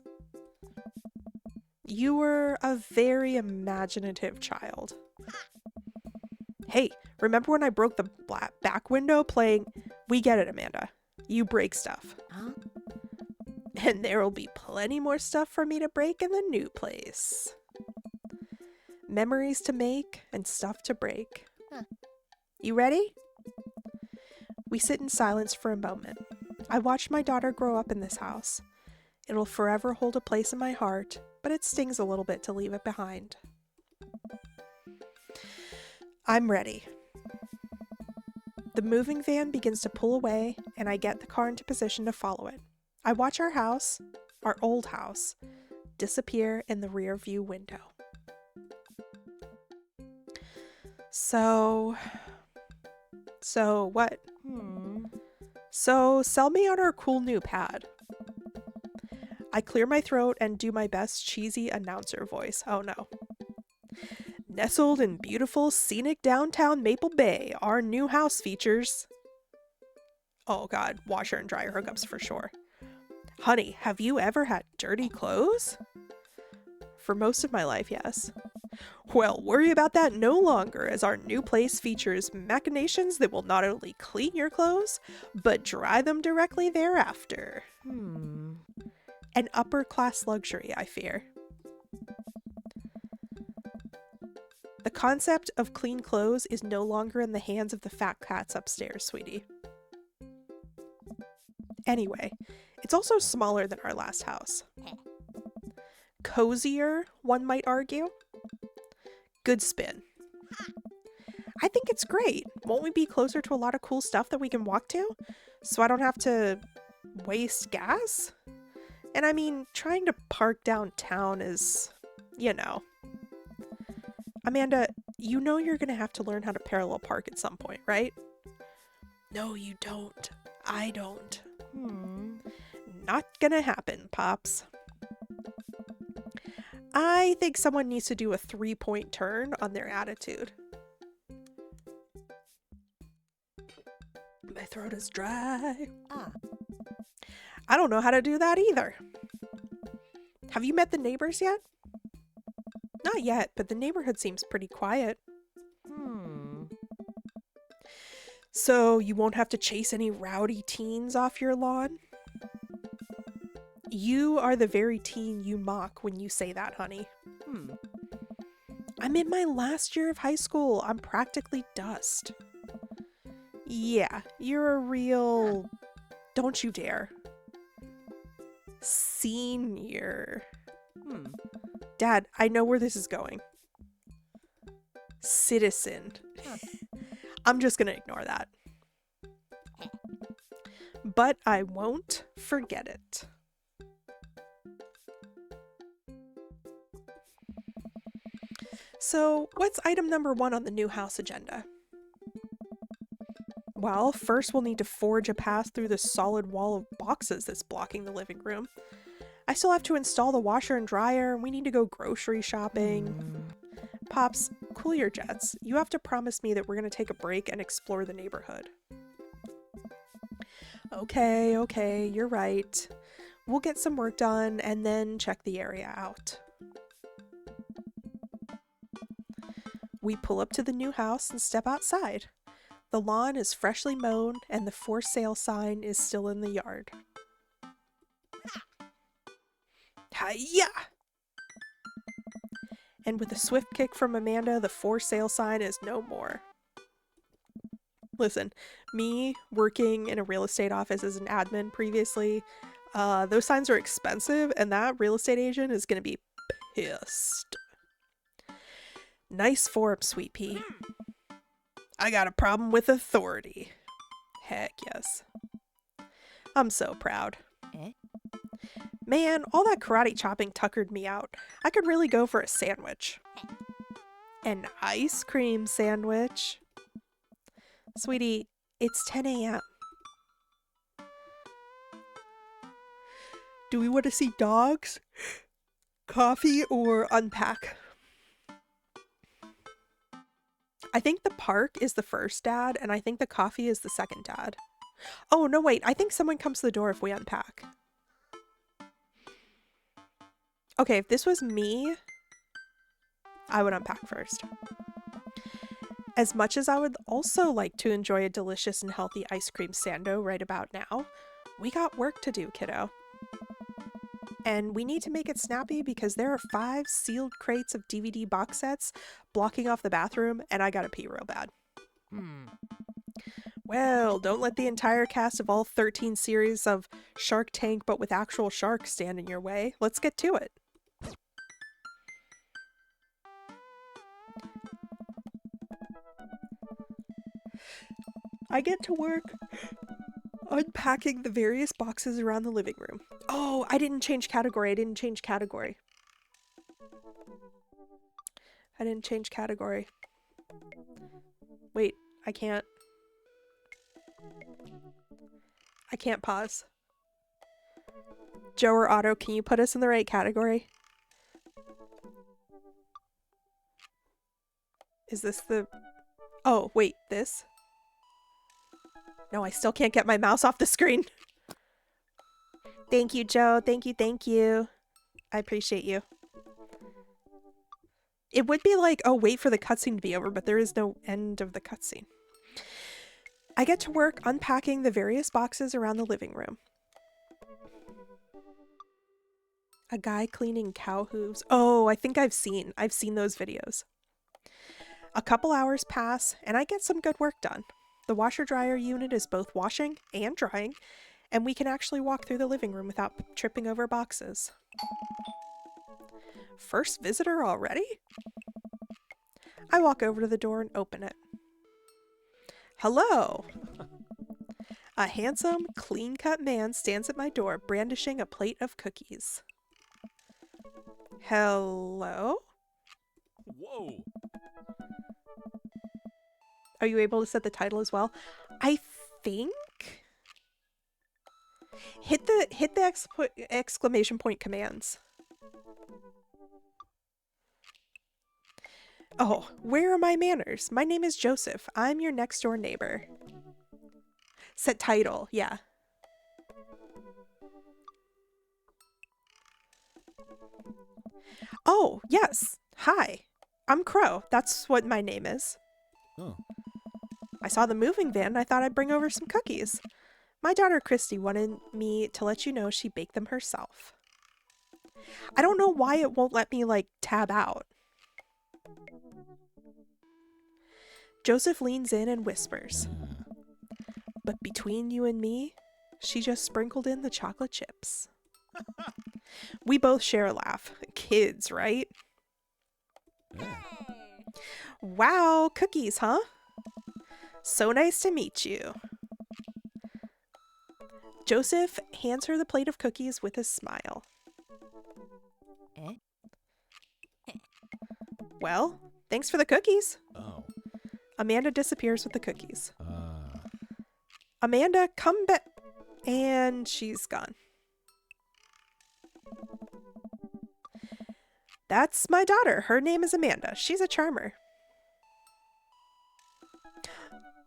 You were a very imaginative child. Hey, remember when I broke the back window playing... We get it, Amanda. You break stuff. Huh? And there'll be plenty more stuff for me to break in the new place. Memories to make and stuff to break. Huh. You ready? We sit in silence for a moment. I watch my daughter grow up in this house. It'll forever hold a place in my heart, but it stings a little bit to leave it behind. I'm ready. The moving van begins to pull away, and I get the car into position to follow it. I watch our house, our old house, disappear in the rear view window. So what? So sell me on our cool new pad. I clear my throat and do my best cheesy announcer voice. Oh no. Nestled in beautiful, scenic downtown Maple Bay, our new house features... Oh god, washer and dryer hookups for sure. Honey, have you ever had dirty clothes? For most of my life, yes. Well, worry about that no longer, as our new place features machinations that will not only clean your clothes, but dry them directly thereafter. An upper-class luxury, I fear. The concept of clean clothes is no longer in the hands of the fat cats upstairs, sweetie. Anyway, it's also smaller than our last house. Cozier, one might argue. Good spin. I think it's great. Won't we be closer to a lot of cool stuff that we can walk to? So I don't have to waste gas? And I mean, trying to park downtown is, you know. Amanda, you know you're gonna have to learn how to parallel park at some point, right? No, you don't. I don't. Not gonna happen, Pops. I think someone needs to do a 3-point turn on their attitude. My throat is dry. I don't know how to do that either. Have you met the neighbors yet? Not yet, but the neighborhood seems pretty quiet. So you won't have to chase any rowdy teens off your lawn? You are the very teen you mock when you say that, honey. I'm in my last year of high school. I'm practically dust. Yeah, you're a real... Don't you dare. Senior. Dad, I know where this is going. Citizen. I'm just gonna ignore that. But I won't forget it. So, what's item number 1 on the new house agenda? Well, first we'll need to forge a path through the solid wall of boxes that's blocking the living room. I still have to install the washer and dryer, and we need to go grocery shopping. Pops, cool your jets. You have to promise me that we're going to take a break and explore the neighborhood. Okay, you're right. We'll get some work done and then check the area out. We pull up to the new house and step outside. The lawn is freshly mown and the for sale sign is still in the yard. Hi-ya! And with a swift kick from Amanda, the for sale sign is no more. Listen, me working in a real estate office as an admin previously, those signs are expensive and that real estate agent is going to be pissed. Nice form, Sweet Pea. I got a problem with authority. Heck yes. I'm so proud. Man, all that karate chopping tuckered me out. I could really go for a sandwich. An ice cream sandwich. Sweetie, it's 10 a.m. Do we want to see dogs, coffee, or unpack? I think the park is the first dad, and I think the coffee is the second dad. Oh, no, wait. I think someone comes to the door if we unpack. Okay, if this was me, I would unpack first. As much as I would also like to enjoy a delicious and healthy ice cream sando right about now, we got work to do, kiddo. And we need to make it snappy because there are 5 sealed crates of DVD box sets blocking off the bathroom, and I gotta pee real bad. Well, don't let the entire cast of all 13 series of Shark Tank but with actual sharks stand in your way. Let's get to it. I get to work unpacking the various boxes around the living room. Oh, I didn't change category. I didn't change category. Wait, I can't pause. Joe or Otto, can you put us in the right category? Is this the... Oh, wait, this? No, I still can't get my mouse off the screen. Thank you, Joe. Thank you. I appreciate you. It would be like, oh, wait for the cutscene to be over, but there is no end of the cutscene. I get to work unpacking the various boxes around the living room. A guy cleaning cow hooves. Oh, I think I've seen those videos. A couple hours pass, and I get some good work done. The washer-dryer unit is both washing and drying, and we can actually walk through the living room without tripping over boxes. First visitor already? I walk over to the door and open it. Hello! A handsome, clean-cut man stands at my door, brandishing a plate of cookies. Hello? Whoa. Are you able to set the title as well? I think. Hit the exclamation point commands. Oh, where are my manners? My name is Joseph. I'm your next door neighbor. Set title, yeah. Oh, yes. Hi. I'm Crow. That's what my name is. Oh. I saw the moving van and I thought I'd bring over some cookies. My daughter Christy wanted me to let you know she baked them herself. I don't know why it won't let me, tab out. Joseph leans in and whispers. But between you and me, she just sprinkled in the chocolate chips. We both share a laugh. Kids, right? Yeah. Wow, cookies, huh? So nice to meet you. Joseph hands her the plate of cookies with a smile. Well, thanks for the cookies. Oh. Amanda disappears with the cookies. Amanda, come back. And she's gone. That's my daughter. Her name is Amanda. She's a charmer.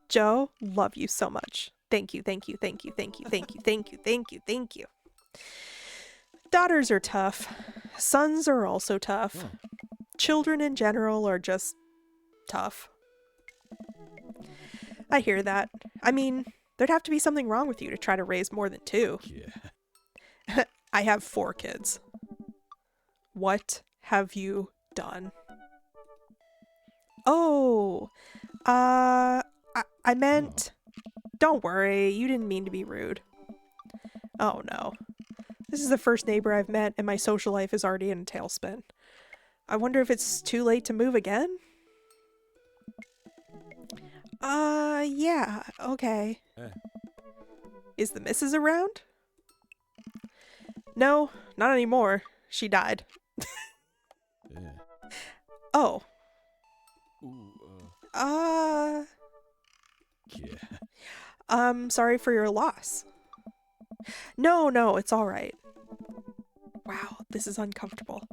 Joe, love you so much. Thank you, thank you, thank you, thank you, thank you, thank you, thank you, thank you. Daughters are tough. Sons are also tough. Oh. Children in general are just tough. I hear that. I mean, there'd have to be something wrong with you to try to raise more than 2. Yeah. I have 4 kids. What have you done? Oh, I meant, don't worry, you didn't mean to be rude. Oh no. This is the first neighbor I've met and my social life is already in a tailspin. I wonder if it's too late to move again? Yeah, okay. Is the missus around? No, not anymore. She died. Yeah. Oh. Ooh, yeah. Sorry for your loss. No, it's all right. Wow, this is uncomfortable.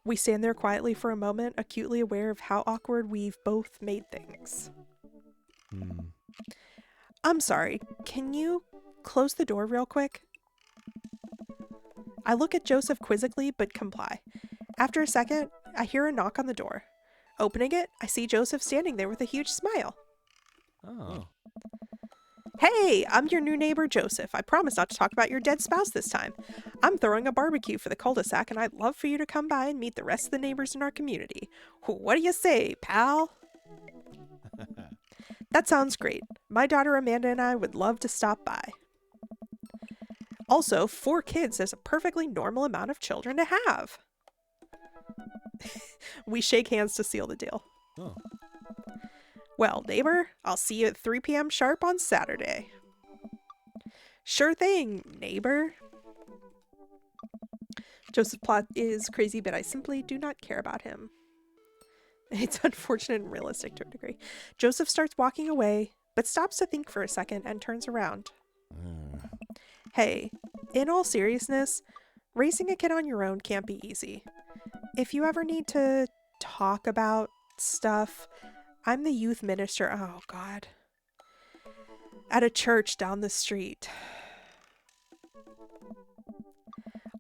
We stand there quietly for a moment, acutely aware of how awkward we've both made things. I'm sorry, can you close the door real quick? I look at Joseph quizzically, but comply. After a second, I hear a knock on the door. Opening it, I see Joseph standing there with a huge smile. Oh. Hey, I'm your new neighbor, Joseph. I promise not to talk about your dead spouse this time. I'm throwing a barbecue for the cul-de-sac, and I'd love for you to come by and meet the rest of the neighbors in our community. What do you say, pal? That sounds great. My daughter Amanda and I would love to stop by. Also, 4 kids is a perfectly normal amount of children to have. We shake hands to seal the deal. Oh. Well, neighbor, I'll see you at 3 p.m. sharp on Saturday. Sure thing, neighbor. Joseph Plot is crazy, but I simply do not care about him. It's unfortunate and realistic to a degree. Joseph starts walking away, but stops to think for a second and turns around. Hey, in all seriousness, raising a kid on your own can't be easy. If you ever need to talk about stuff, I'm the youth minister, oh god, at a church down the street.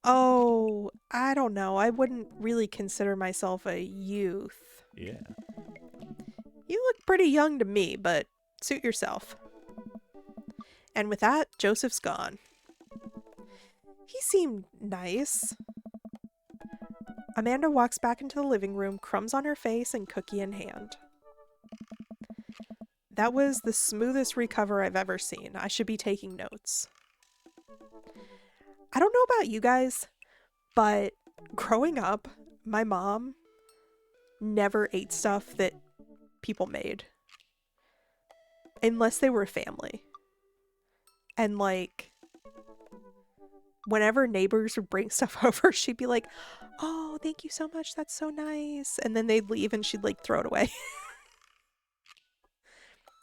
Oh, I don't know. I wouldn't really consider myself a youth. Yeah. You look pretty young to me, but suit yourself. And with that, Joseph's gone. He seemed nice. Amanda walks back into the living room, crumbs on her face and cookie in hand. That was the smoothest recover I've ever seen. I should be taking notes. I don't know about you guys, but growing up, my mom never ate stuff that people made unless they were family. And like, whenever neighbors would bring stuff over, she'd be like, "Oh, thank you so much. That's so nice." And then they'd leave and she'd like throw it away.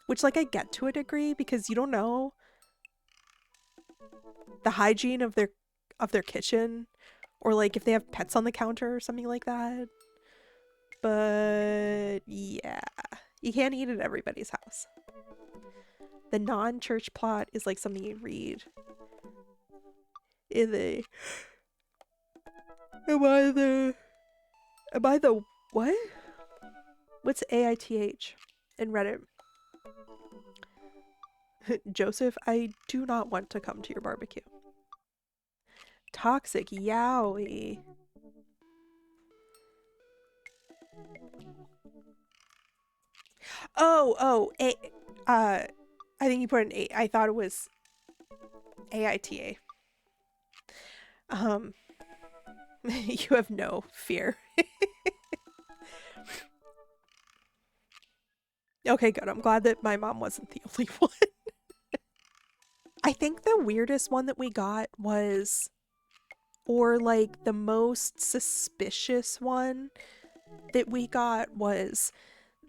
Which like I get to a degree because you don't know the hygiene of their kitchen, or like if they have pets on the counter or something like that. But yeah, you can't eat at everybody's house. The non-church plot is like something you read in the am I the what? What's AITH in Reddit? Joseph, I do not want to come to your barbecue. Toxic yowie. I think you put an 8. I thought it was AITA. You have no fear. Okay, good. I'm glad that my mom wasn't the only one. I think the weirdest one that we got was, or like the most suspicious one that we got was,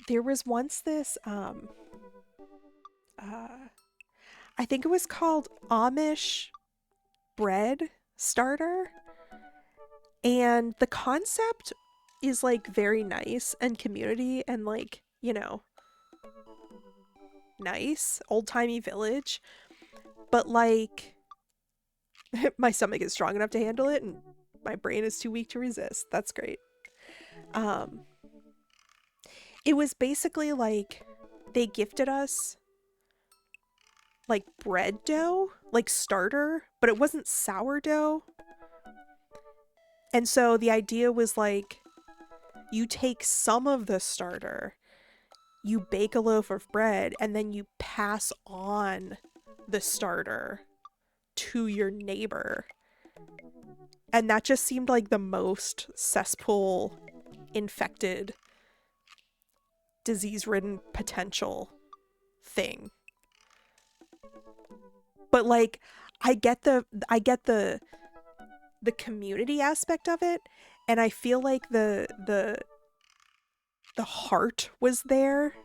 there was once this, I think it was called Amish bread starter. And the concept is like very nice and community and like, you know, nice, old-timey village. But like, my stomach is strong enough to handle it and my brain is too weak to resist. That's great. It was basically like they gifted us like bread dough, like starter, but it wasn't sourdough. And so the idea was like, you take some of the starter, you bake a loaf of bread, and then you pass on the starter to your neighbor. And that just seemed like the most cesspool infected, disease-ridden potential thing. But like, I get the community aspect of it, and I feel like the heart was there.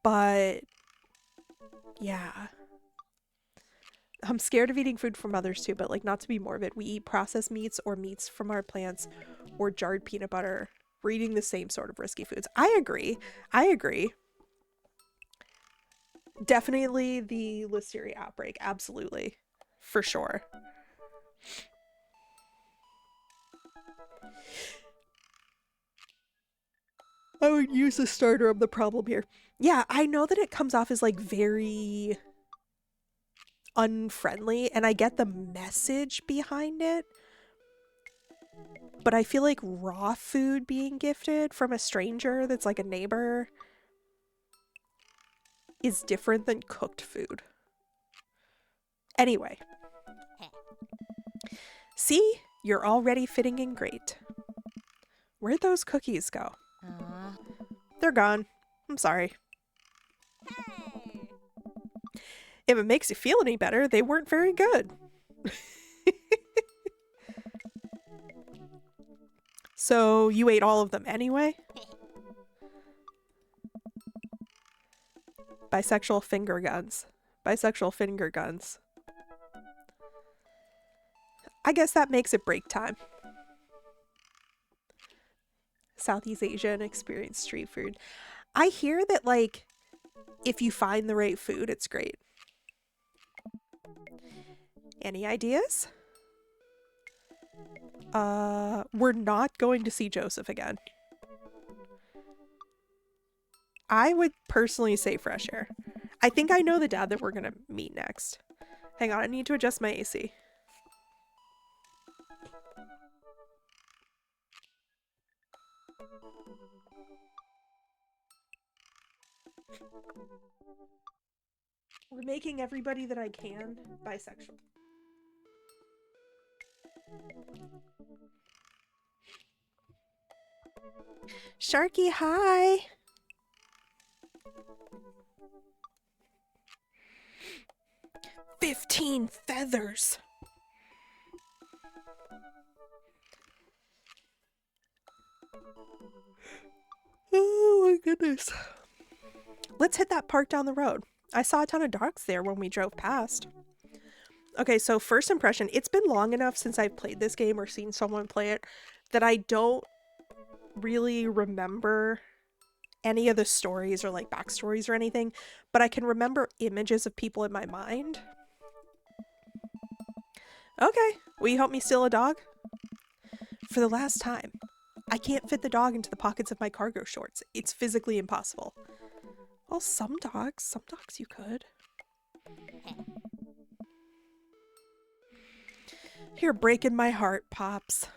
But yeah, I'm scared of eating food from others too, but like, not to be morbid, we eat processed meats or meats from our plants or jarred peanut butter. We're eating the same sort of risky foods. I agree. Definitely the listeria outbreak, absolutely, for sure. I would use the starter of the problem here. Yeah, I know that it comes off as like very unfriendly, and I get the message behind it, but I feel like raw food being gifted from a stranger that's like a neighbor is different than cooked food. Anyway. See? You're already fitting in great. Where'd those cookies go? They're gone. I'm sorry. If it makes you feel any better, they weren't very good. So you ate all of them anyway? Bisexual finger guns. Bisexual finger guns. I guess that makes it break time. Southeast Asia and experience street food. I hear that, like, if you find the right food, it's great. Any ideas? We're not going to see Joseph again. I would personally say fresh air. I think I know the dad that we're gonna meet next. Hang on, I need to adjust my AC. We're making everybody that I can bisexual. Sharky, hi! "15 feathers!" Oh my goodness. Let's hit that park down the road. I saw a ton of dogs there when we drove past. Okay, so first impression, it's been long enough since I've played this game or seen someone play it that I don't really remember any of the stories or like backstories or anything, but I can remember images of people in my mind. Okay, will you help me steal a dog? For the last time. I can't fit the dog into the pockets of my cargo shorts. It's physically impossible. Well, some dogs you could. You're breaking my heart, Pops.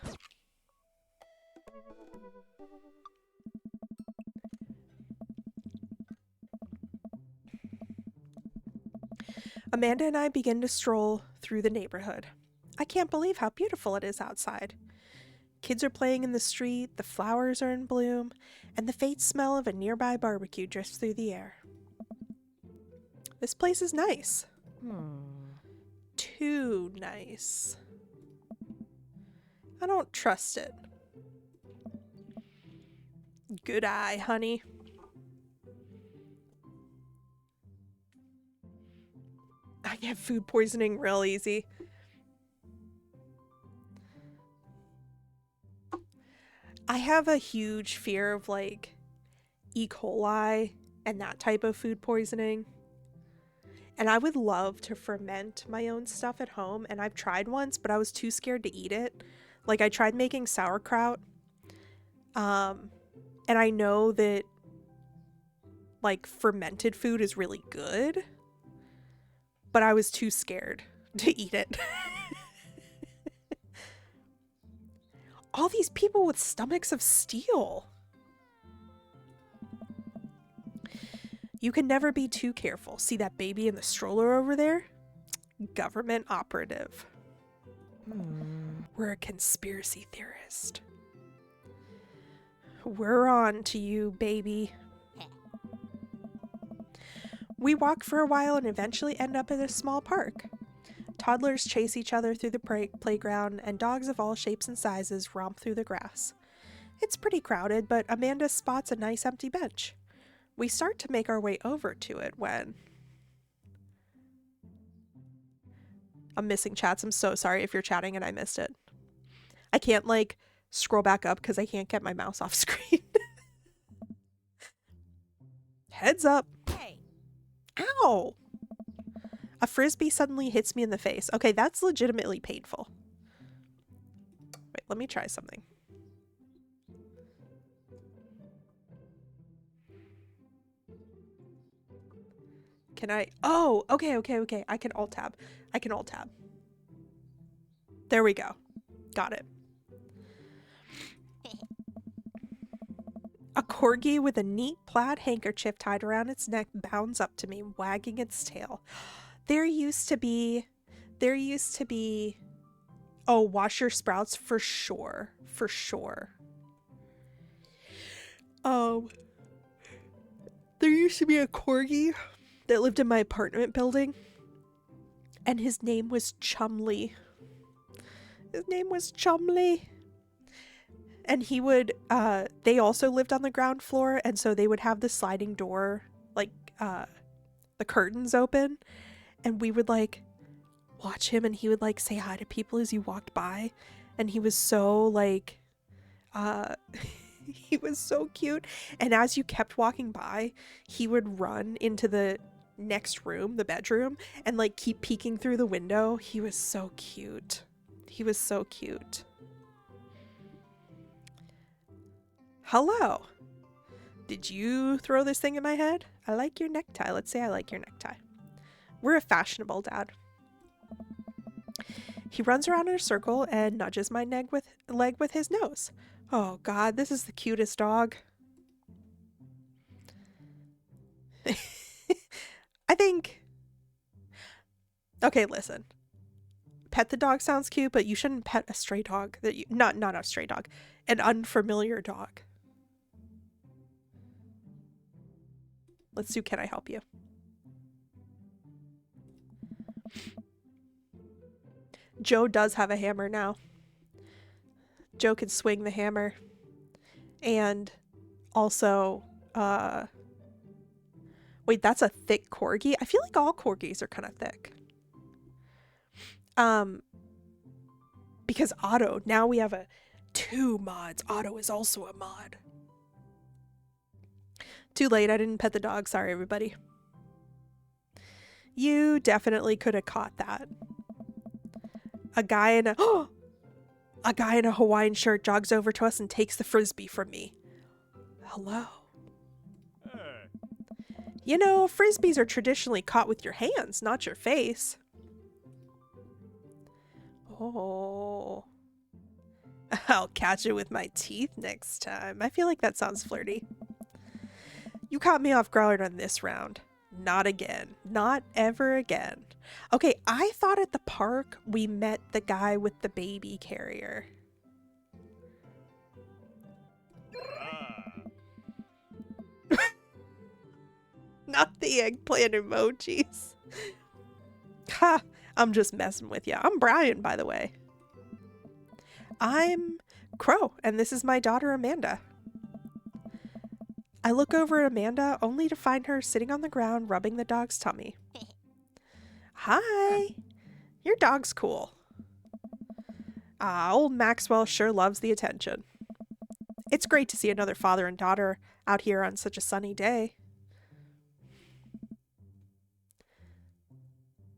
Amanda and I begin to stroll through the neighborhood. I can't believe how beautiful it is outside. Kids are playing in the street, the flowers are in bloom, and the faint smell of a nearby barbecue drifts through the air. This place is nice. Too nice. I don't trust it. Good eye, honey. I get food poisoning real easy. I have a huge fear of like E. coli and that type of food poisoning. And I would love to ferment my own stuff at home, and I've tried once, but I was too scared to eat it. Like I tried making sauerkraut. And I know that like fermented food is really good, but I was too scared to eat it. All these people with stomachs of steel. You can never be too careful. See that baby in the stroller over there? Government operative. We're a conspiracy theorist. We're on to you, baby. We walk for a while and eventually end up in a small park. Toddlers chase each other through the playground, and dogs of all shapes and sizes romp through the grass. It's pretty crowded, but Amanda spots a nice empty bench. We start to make our way over to it when... I'm missing chats. I'm so sorry if you're chatting and I missed it. I can't, like, scroll back up because I can't get my mouse off screen. Heads up. Hey. Ow! A frisbee suddenly hits me in the face. Okay, that's legitimately painful. Wait, let me try something. Can I? Oh, okay. I can alt tab. There we go. Got it. A corgi with a neat plaid handkerchief tied around its neck bounds up to me, wagging its tail. There used to be, oh, wash your sprouts for sure. There used to be a corgi that lived in my apartment building, and his name was Chumley. And he would, they also lived on the ground floor, and so they would have the sliding door, like, the curtains open, and we would, like, watch him, and he would, like, say hi to people as you walked by, and he was so, like, he was so cute, and as you kept walking by, he would run into the next room, the bedroom, and, like, keep peeking through the window. He was so cute. Hello. Did you throw this thing in my head? I like your necktie. Let's say I like your necktie. We're a fashionable dad. He runs around in a circle and nudges my leg with his nose. Oh God, this is the cutest dog. I think... Okay, listen. Pet the dog sounds cute, but you shouldn't pet a stray dog. Not a stray dog. An unfamiliar dog. Let's do Can I Help You? Joe does have a hammer now. Joe can swing the hammer. And also, wait, that's a thick corgi? I feel like all corgis are kind of thick. Because Otto, now we have two mods. Otto is also a mod. Too late, I didn't pet the dog. Sorry, everybody. You definitely could have caught that. A guy in a Hawaiian shirt jogs over to us and takes the frisbee from me. Hello. You know, frisbees are traditionally caught with your hands, not your face. Oh. I'll catch it with my teeth next time. I feel like that sounds flirty. You caught me off guard on this round. Not again. Not ever again. Okay, I thought at the park we met the guy with the baby carrier. Not the eggplant emojis. Ha! I'm just messing with you. I'm Brian, by the way. I'm Crow, and this is my daughter Amanda. I look over at Amanda only to find her sitting on the ground rubbing the dog's tummy. Hi! Your dog's cool. Old Maxwell sure loves the attention. It's great to see another father and daughter out here on such a sunny day.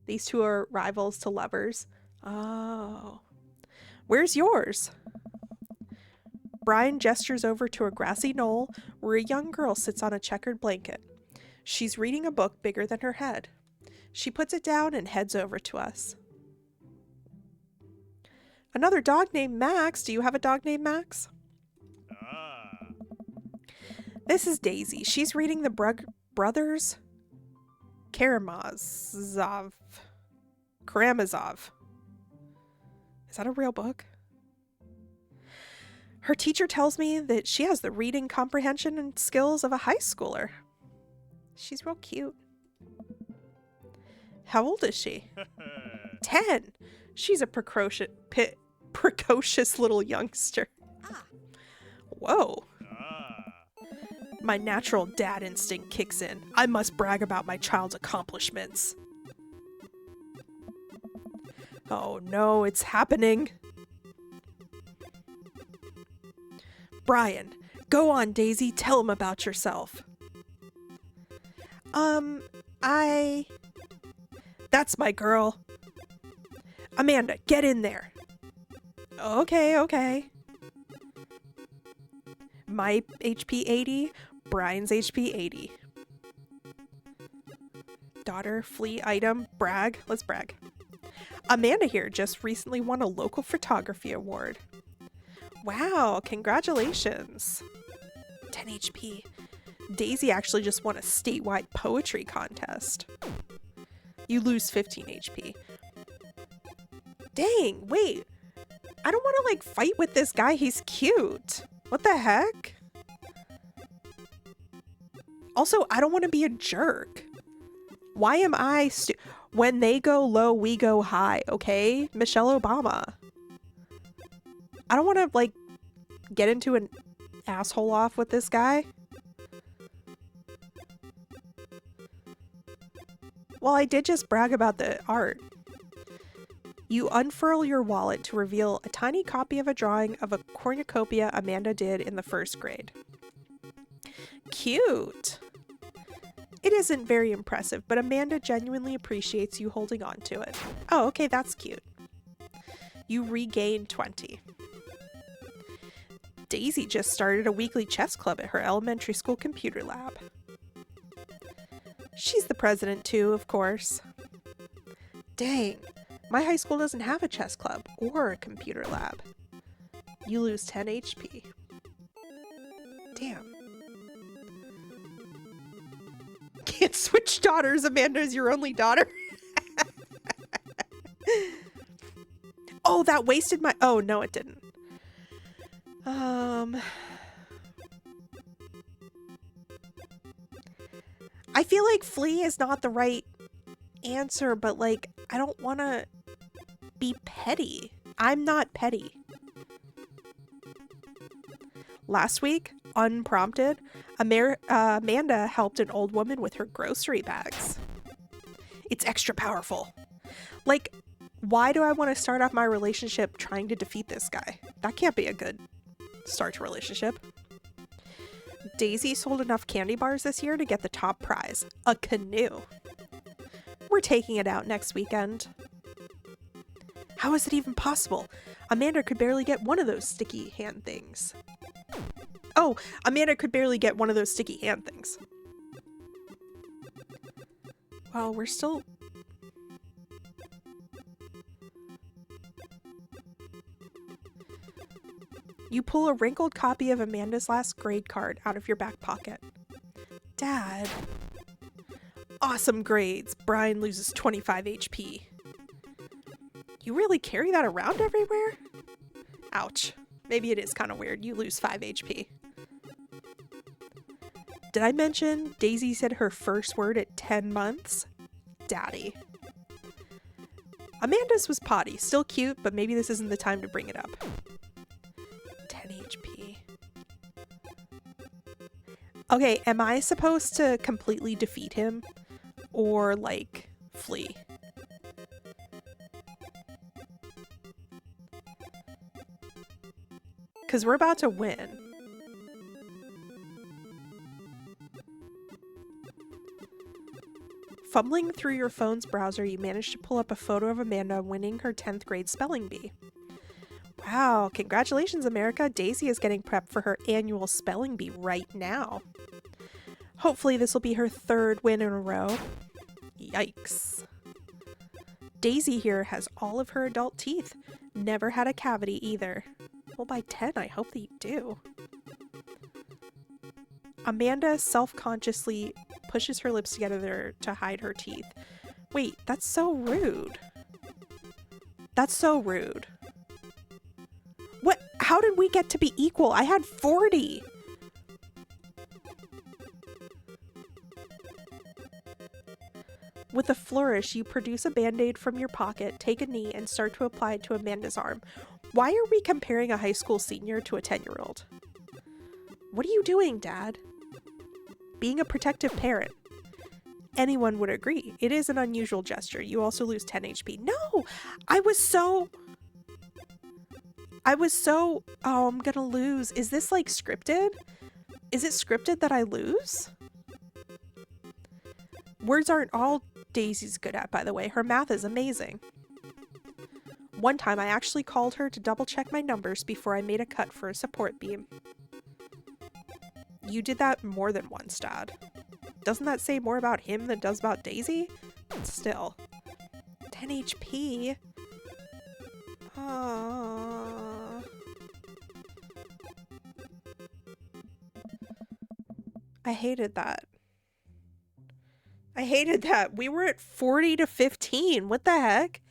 These two are rivals to lovers. Oh. Where's yours? Brian gestures over to a grassy knoll where a young girl sits on a checkered blanket. She's reading a book bigger than her head. She puts it down and heads over to us. Another dog named Max. Do you have a dog named Max? This is Daisy. She's reading the Brothers Karamazov. Is that a real book? Her teacher tells me that she has the reading comprehension and skills of a high schooler. She's real cute. How old is she? 10. She's a precocious little youngster. Whoa. My natural dad instinct kicks in. I must brag about my child's accomplishments. Oh no, it's happening. Brian, go on, Daisy. Tell him about yourself. That's my girl. Amanda, get in there. Okay. My HP 80, Brian's HP 80. Daughter, flea, item, brag. Let's brag. Amanda here just recently won a local photography award. Wow, congratulations. 10 HP. Daisy actually just won a statewide poetry contest. You lose 15 HP. Dang, wait. I don't want to fight with this guy. He's cute. What the heck? Also, I don't want to be a jerk. Why am I when they go low, we go high, okay? Michelle Obama. I don't want to, get into an asshole off with this guy. Well, I did just brag about the art. You unfurl your wallet to reveal a tiny copy of a drawing of a cornucopia Amanda did in the first grade. Cute! It isn't very impressive, but Amanda genuinely appreciates you holding on to it. Oh, okay, that's cute. You regain 20. Daisy just started a weekly chess club at her elementary school computer lab. She's the president too, of course. Dang, my high school doesn't have a chess club or a computer lab. You lose 10 HP. Damn. can't switch daughters. Amanda is your only daughter. Oh, that wasted my... Oh, no, it didn't. I feel like flee is not the right answer, but like, I don't want to be petty. I'm not petty. Last week, unprompted, Amanda helped an old woman with her grocery bags. It's extra powerful. Like, why do I want to start off my relationship trying to defeat this guy? That can't be a good start to a relationship. Daisy sold enough candy bars this year to get the top prize, a canoe. We're taking it out next weekend. How is it even possible? Amanda could barely get one of those sticky hand things. Oh, Amanda could barely get one of those sticky hand things. Well, we're still... You pull a wrinkled copy of Amanda's last grade card out of your back pocket. Dad. Awesome grades. Brian loses 25 HP. You really carry that around everywhere? Ouch. Maybe it is kind of weird. You lose 5 HP. Did I mention Daisy said her first word at 10 months? Daddy. Amanda's was potty. Still cute, but maybe this isn't the time to bring it up. 10 HP. Okay, am I supposed to completely defeat him? Or, like, flee? Because we're about to win. Fumbling through your phone's browser, you managed to pull up a photo of Amanda winning her 10th grade spelling bee. Wow, congratulations, America. Daisy is getting prepped for her annual spelling bee right now. Hopefully this will be her 3rd win in a row. Yikes. Daisy here has all of her adult teeth. Never had a cavity either. Well, by 10, I hope that you do. Amanda self-consciously pushes her lips together to hide her teeth. Wait, that's so rude. That's so rude. What? How did we get to be equal? I had 40. With a flourish, you produce a band-aid from your pocket, take a knee, and start to apply it to Amanda's arm. Why are we comparing a high school senior to a 10-year-old? What are you doing, Dad? Being a protective parent. Anyone would agree. It is an unusual gesture. You also lose 10 HP. No! I was so... Oh, I'm gonna lose. Is this, like, scripted? Is it scripted that I lose? Words aren't all Daisy's good at, by the way. Her math is amazing. One time, I actually called her to double-check my numbers before I made a cut for a support beam. You did that more than once, Dad. Doesn't that say more about him than it does about Daisy? Still. 10 HP? I hated that. I hated that. We were at 40 to 15. What the heck?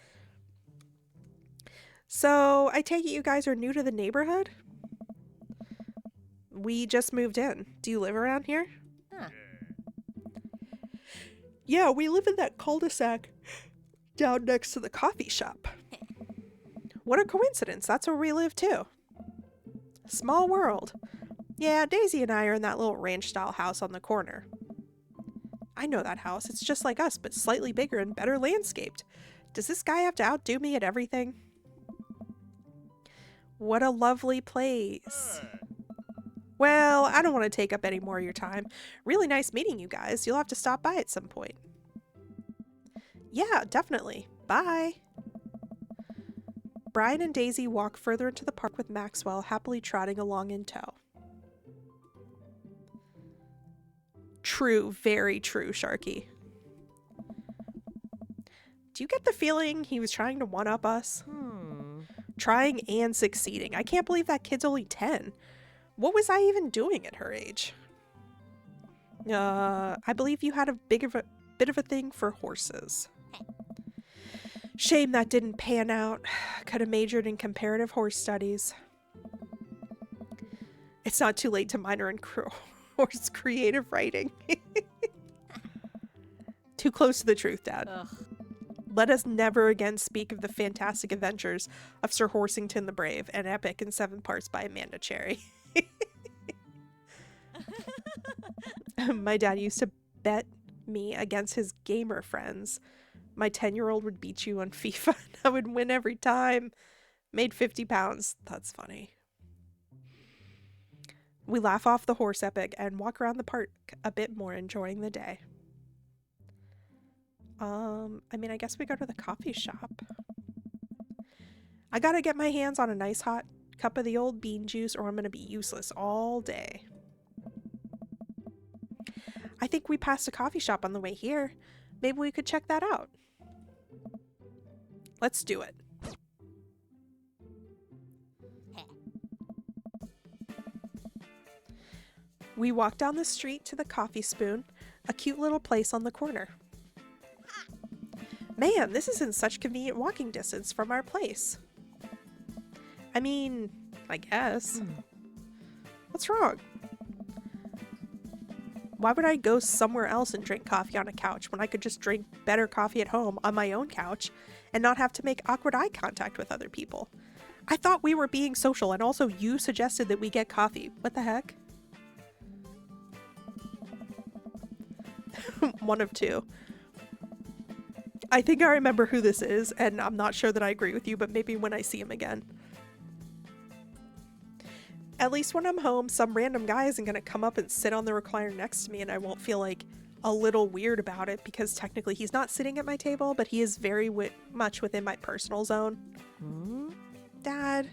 So, I take it you guys are new to the neighborhood? We just moved in. Do you live around here? Huh. Yeah, we live in that cul-de-sac down next to the coffee shop. What a coincidence. That's where we live too. Small world. Yeah, Daisy and I are in that little ranch-style house on the corner. I know that house. It's just like us, but slightly bigger and better landscaped. Does this guy have to outdo me at everything? What a lovely place. Well, I don't want to take up any more of your time. Really nice meeting you guys. You'll have to stop by at some point. Yeah, definitely. Bye. Brian and Daisy walk further into the park with Maxwell happily trotting along in tow. True, very true, Sharky. Do you get the feeling he was trying to one-up us? Trying and succeeding. I can't believe that kid's only 10. What was I even doing at her age? I believe you had a bit of a thing for horses. Shame that didn't pan out. Could have majored in comparative horse studies. It's not too late to minor in horse creative writing. Too close to the truth, Dad. Ugh. Let us never again speak of the fantastic adventures of Sir Horsington the Brave, an epic in 7 parts by Amanda Cherry. My dad used to bet me against his gamer friends. My 10-year-old would beat you on FIFA and I would win every time. Made 50 pounds. That's funny. We laugh off the horse epic and walk around the park a bit more, enjoying the day. I mean, I guess we go to the coffee shop. I gotta get my hands on a nice hot cup of the old bean juice or I'm gonna be useless all day. I think we passed a coffee shop on the way here. Maybe we could check that out. Let's do it. We walk down the street to the Coffee Spoon, a cute little place on the corner. Man, this is in such convenient walking distance from our place. I mean, I guess. What's wrong? Why would I go somewhere else and drink coffee on a couch when I could just drink better coffee at home on my own couch and not have to make awkward eye contact with other people? I thought we were being social and also you suggested that we get coffee. What the heck? One of two. I think I remember who this is, and I'm not sure that I agree with you, but maybe when I see him again. At least when I'm home, some random guy isn't going to come up and sit on the recliner next to me, and I won't feel like a little weird about it, because technically he's not sitting at my table, but he is very much within my personal zone. Dad.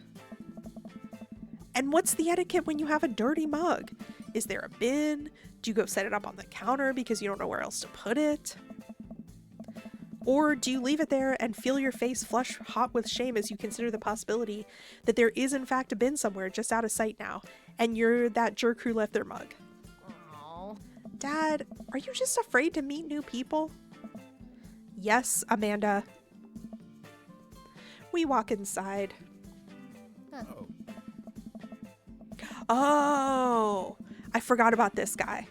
And what's the etiquette when you have a dirty mug? Is there a bin? Do you go set it up on the counter because you don't know where else to put it? Or do you leave it there and feel your face flush hot with shame as you consider the possibility that there is in fact a bin somewhere just out of sight now, and you're that jerk who left their mug? Aww. Dad, are you just afraid to meet new people? Yes, Amanda. We walk inside. Oh. Oh, I forgot about this guy.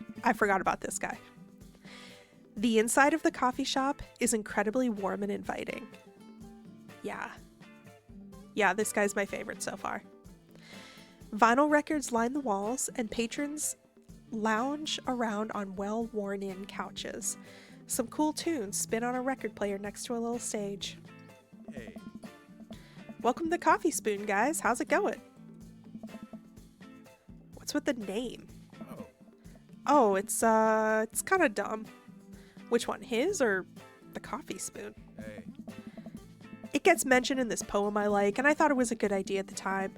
The inside of the coffee shop is incredibly warm and inviting. Yeah, this guy's my favorite so far. Vinyl records line the walls, and patrons lounge around on well-worn-in couches. Some cool tunes spin on a record player next to a little stage. Hey. Welcome to Coffee Spoon, guys. How's it going? What's with the name? Oh, it's kind of dumb. Which one, his or the Coffee Spoon? Hey. It gets mentioned in this poem I like, and I thought it was a good idea at the time.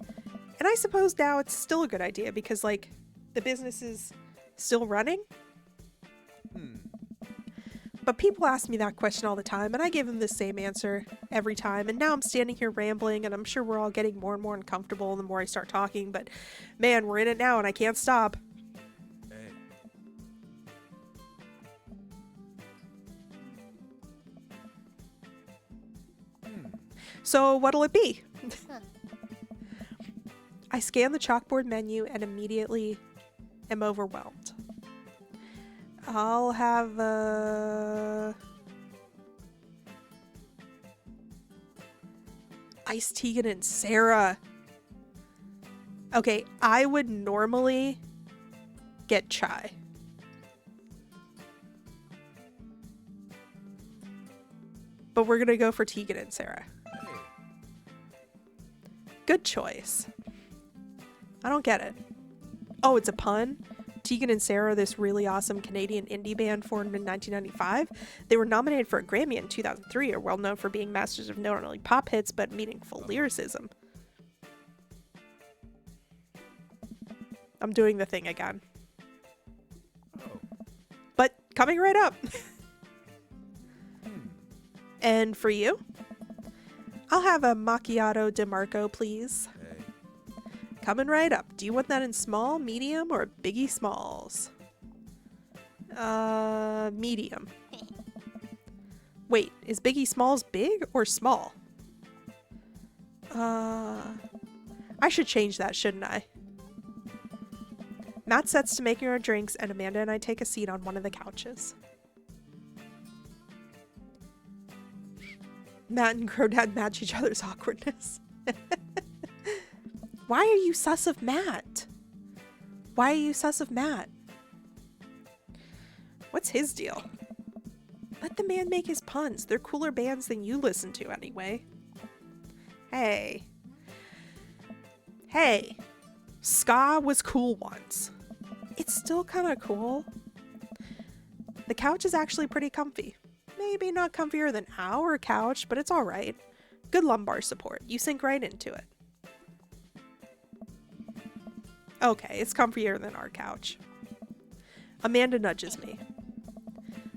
And I suppose now it's still a good idea because, like, the business is still running. But people ask me that question all the time, and I give them the same answer every time. And now I'm standing here rambling, and I'm sure we're all getting more and more uncomfortable the more I start talking. But, man, we're in it now, and I can't stop. Hey. So what'll it be? I scan the chalkboard menu and immediately am overwhelmed. I'll have iced Tegan and Sarah. Okay, I would normally get chai. But we're gonna go for Tegan and Sarah. Hey. Good choice. I don't get it. Oh, it's a pun? Tegan and Sarah, this really awesome Canadian indie band formed in 1995. They were nominated for a Grammy in 2003, are well known for being masters of not only pop hits, but meaningful lyricism. I'm doing the thing again. Oh. But coming right up. And for you? I'll have a macchiato DeMarco, please. Hey. Coming right up. Do you want that in small, medium, or biggie smalls? Medium. Wait, is Biggie Smalls big or small? I should change that, shouldn't I? Matt sets to making our drinks, and Amanda and I take a seat on one of the couches. Matt and Crodad match each other's awkwardness. Why are you sus of Matt? Why are you sus of Matt? What's his deal? Let the man make his puns. They're cooler bands than you listen to anyway. Hey. Hey. Ska was cool once. It's still kind of cool. The couch is actually pretty comfy. Maybe not comfier than our couch, but it's alright. Good lumbar support. You sink right into it. Okay, it's comfier than our couch. Amanda nudges me.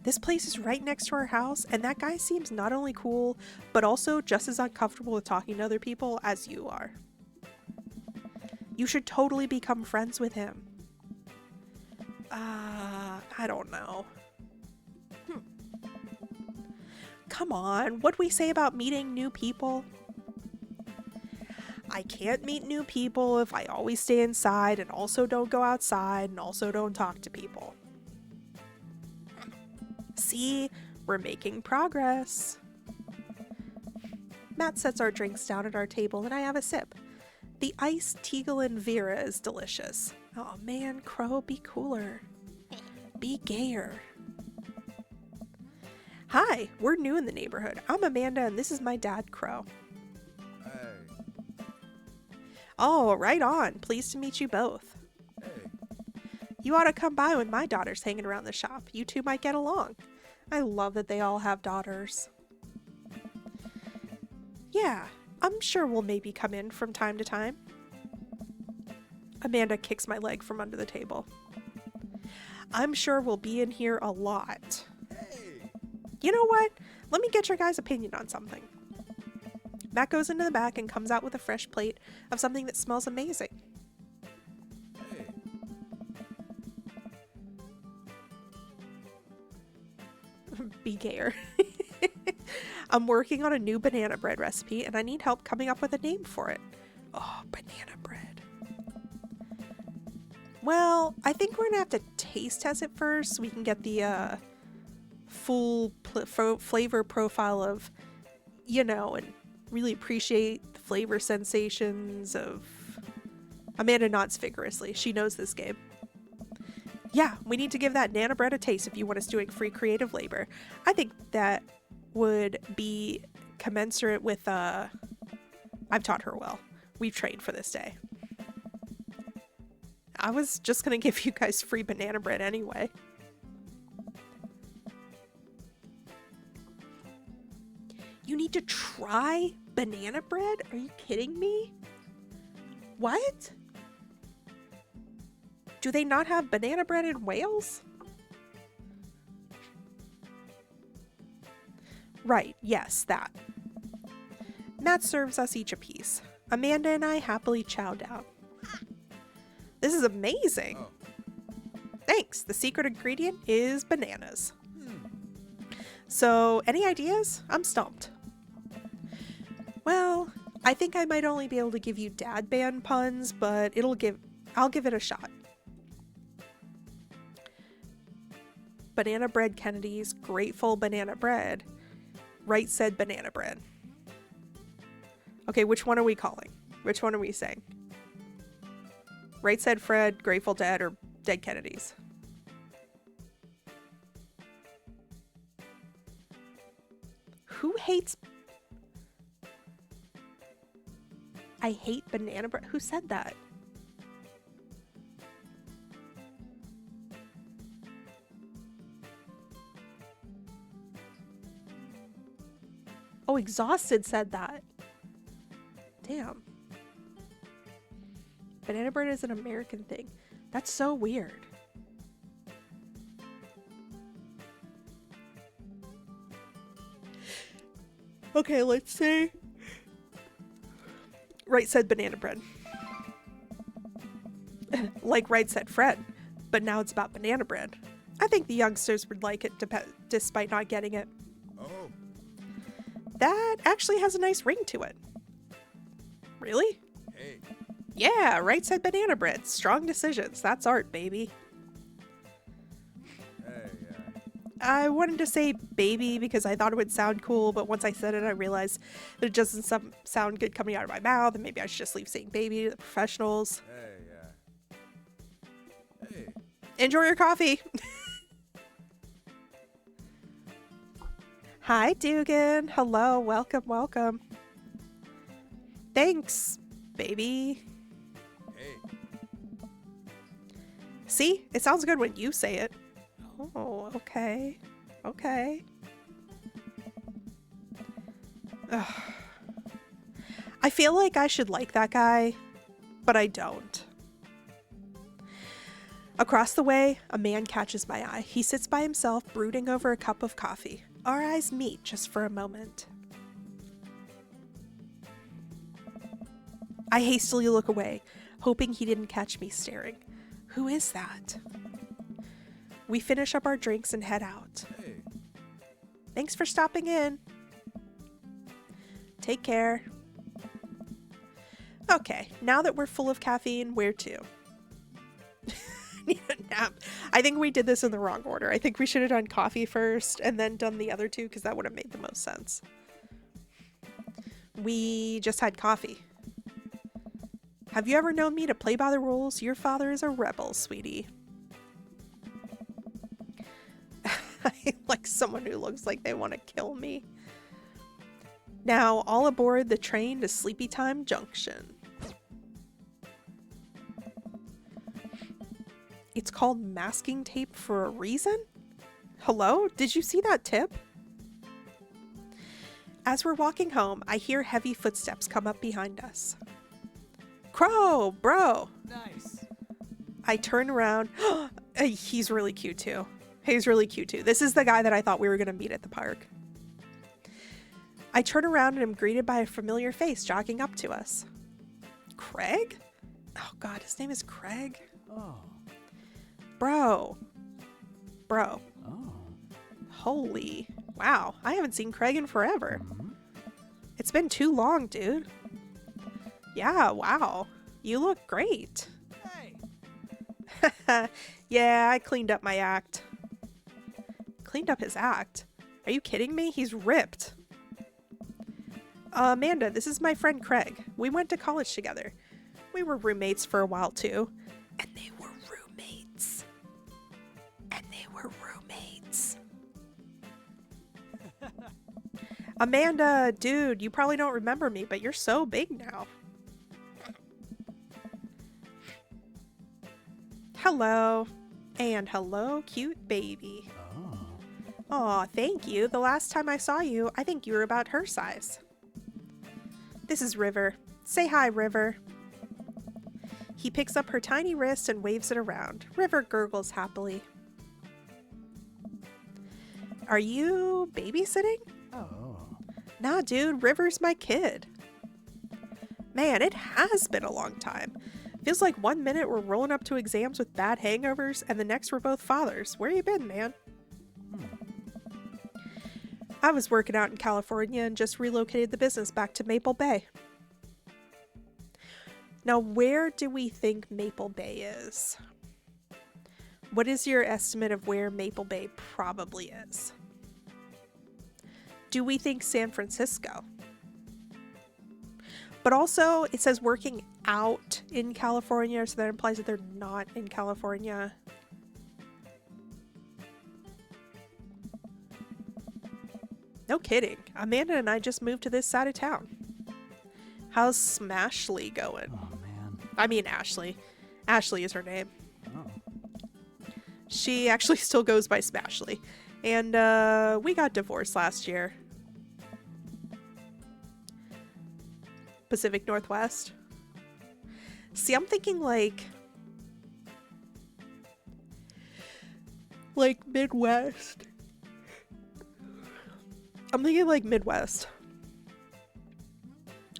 This place is right next to our house, and that guy seems not only cool, but also just as uncomfortable with talking to other people as you are. You should totally become friends with him. I don't know. Come on, what'd we say about meeting new people? I can't meet new people if I always stay inside and also don't go outside and also don't talk to people. See, we're making progress. Matt sets our drinks down at our table and I have a sip. The iced Teagle and Vera is delicious. Oh man, Crow, be cooler. Be gayer. Hi, we're new in the neighborhood. I'm Amanda and this is my dad, Crow. Hey. Oh, right on. Pleased to meet you both. Hey. You ought to come by when my daughter's hanging around the shop. You two might get along. I love that they all have daughters. Yeah, I'm sure we'll maybe come in from time to time. Amanda kicks my leg from under the table. I'm sure we'll be in here a lot. Hey. You know what? Let me get your guys' opinion on something. Matt goes into the back and comes out with a fresh plate of something that smells amazing. Hey. Be gayer. I'm working on a new banana bread recipe and I need help coming up with a name for it. Oh, banana bread. Well, I think we're gonna have to taste test it first so we can get the full flavor profile of, you know, and really appreciate the flavor sensations of... Amanda nods vigorously. She knows this game. Yeah, we need to give that Nana bread a taste if you want us doing free creative labor. I think that would be commensurate with, I've taught her well. We've trained for this day. I was just gonna give you guys free banana bread anyway. You need to try banana bread? Are you kidding me? What? Do they not have banana bread in Wales? Right, yes, that. Matt serves us each a piece. Amanda and I happily chow down. This is amazing. Oh. Thanks. The secret ingredient is bananas. So, any ideas? I'm stumped. Well, I think I might only be able to give you dad band puns, but I'll give it a shot. Banana bread Kennedy's grateful banana bread. Right said banana bread. Okay, which one are we calling? Which one are we saying? Right said Fred, Grateful Dead, or Dead Kennedys? Who hates... I hate banana bread. Who said that? Oh, Exhausted said that. Damn. Banana bread is an American thing. That's so weird. Okay, let's say... Right said banana bread. Like Right said Fred. But now it's about banana bread. I think the youngsters would like it despite not getting it. Oh. That actually has a nice ring to it. Really? Hey. Yeah, right said banana bread. Strong decisions. That's art, baby. Hey. I wanted to say baby because I thought it would sound cool, but once I said it, I realized that it doesn't sound good coming out of my mouth, and maybe I should just leave saying baby to the professionals. Hey. Enjoy your coffee. Hi, Dugan. Hello. Welcome, welcome. Thanks, baby. Hey. See? It sounds good when you say it. Oh, okay. Okay. Ugh. I feel like I should like that guy, but I don't. Across the way, a man catches my eye. He sits by himself, brooding over a cup of coffee. Our eyes meet just for a moment. I hastily look away, hoping he didn't catch me staring. Who is that? We finish up our drinks and head out. Hey. Thanks for stopping in. Take care. Okay, now that we're full of caffeine, where to? Need a nap. I think we did this in the wrong order. I think we should have done coffee first and then done the other two because that would have made the most sense. We just had coffee. Have you ever known me to play by the rules? Your father is a rebel, sweetie. I like someone who looks like they want to kill me. Now, all aboard the train to Sleepy Time Junction. It's called masking tape for a reason? Hello? Did you see that tip? As we're walking home, I hear heavy footsteps come up behind us. Crow, bro. Nice. I turn around. He's really cute too. He's really cute too. This is the guy that I thought we were going to meet at the park. I turn around and am greeted by a familiar face jogging up to us. Craig? Oh God, his name is Craig? Oh. Bro. Oh. Holy. Wow, I haven't seen Craig in forever. Mhm. It's been too long, dude. Yeah, wow. You look great. Hey. Yeah, I cleaned up my act. Cleaned up his act? Are you kidding me? He's ripped. Amanda, this is my friend Craig. We went to college together. We were roommates for a while too. And they were roommates. Amanda, dude, you probably don't remember me, but you're so big now. Hello. And hello, cute baby. Oh. Aw, thank you. The last time I saw you, I think you were about her size. This is River. Say hi, River. He picks up her tiny wrist and waves it around. River gurgles happily. Are you babysitting? Oh. Nah, dude, River's my kid. Man, it has been a long time. Feels like 1 minute we're rolling up to exams with bad hangovers, and the next we're both fathers. Where you been, man? I was working out in California and just relocated the business back to Maple Bay. Now, where do we think Maple Bay is? What is your estimate of where Maple Bay probably is? Do we think San Francisco? But also, it says working out in California, so that implies that they're not in California. No kidding. Amanda and I just moved to this side of town. How's Smashly going? Oh, man. I mean Ashley. Ashley is her name. Oh. She actually still goes by Smashly. And we got divorced last year. Pacific Northwest. See, I'm thinking like Midwest. I'm thinking like Midwest.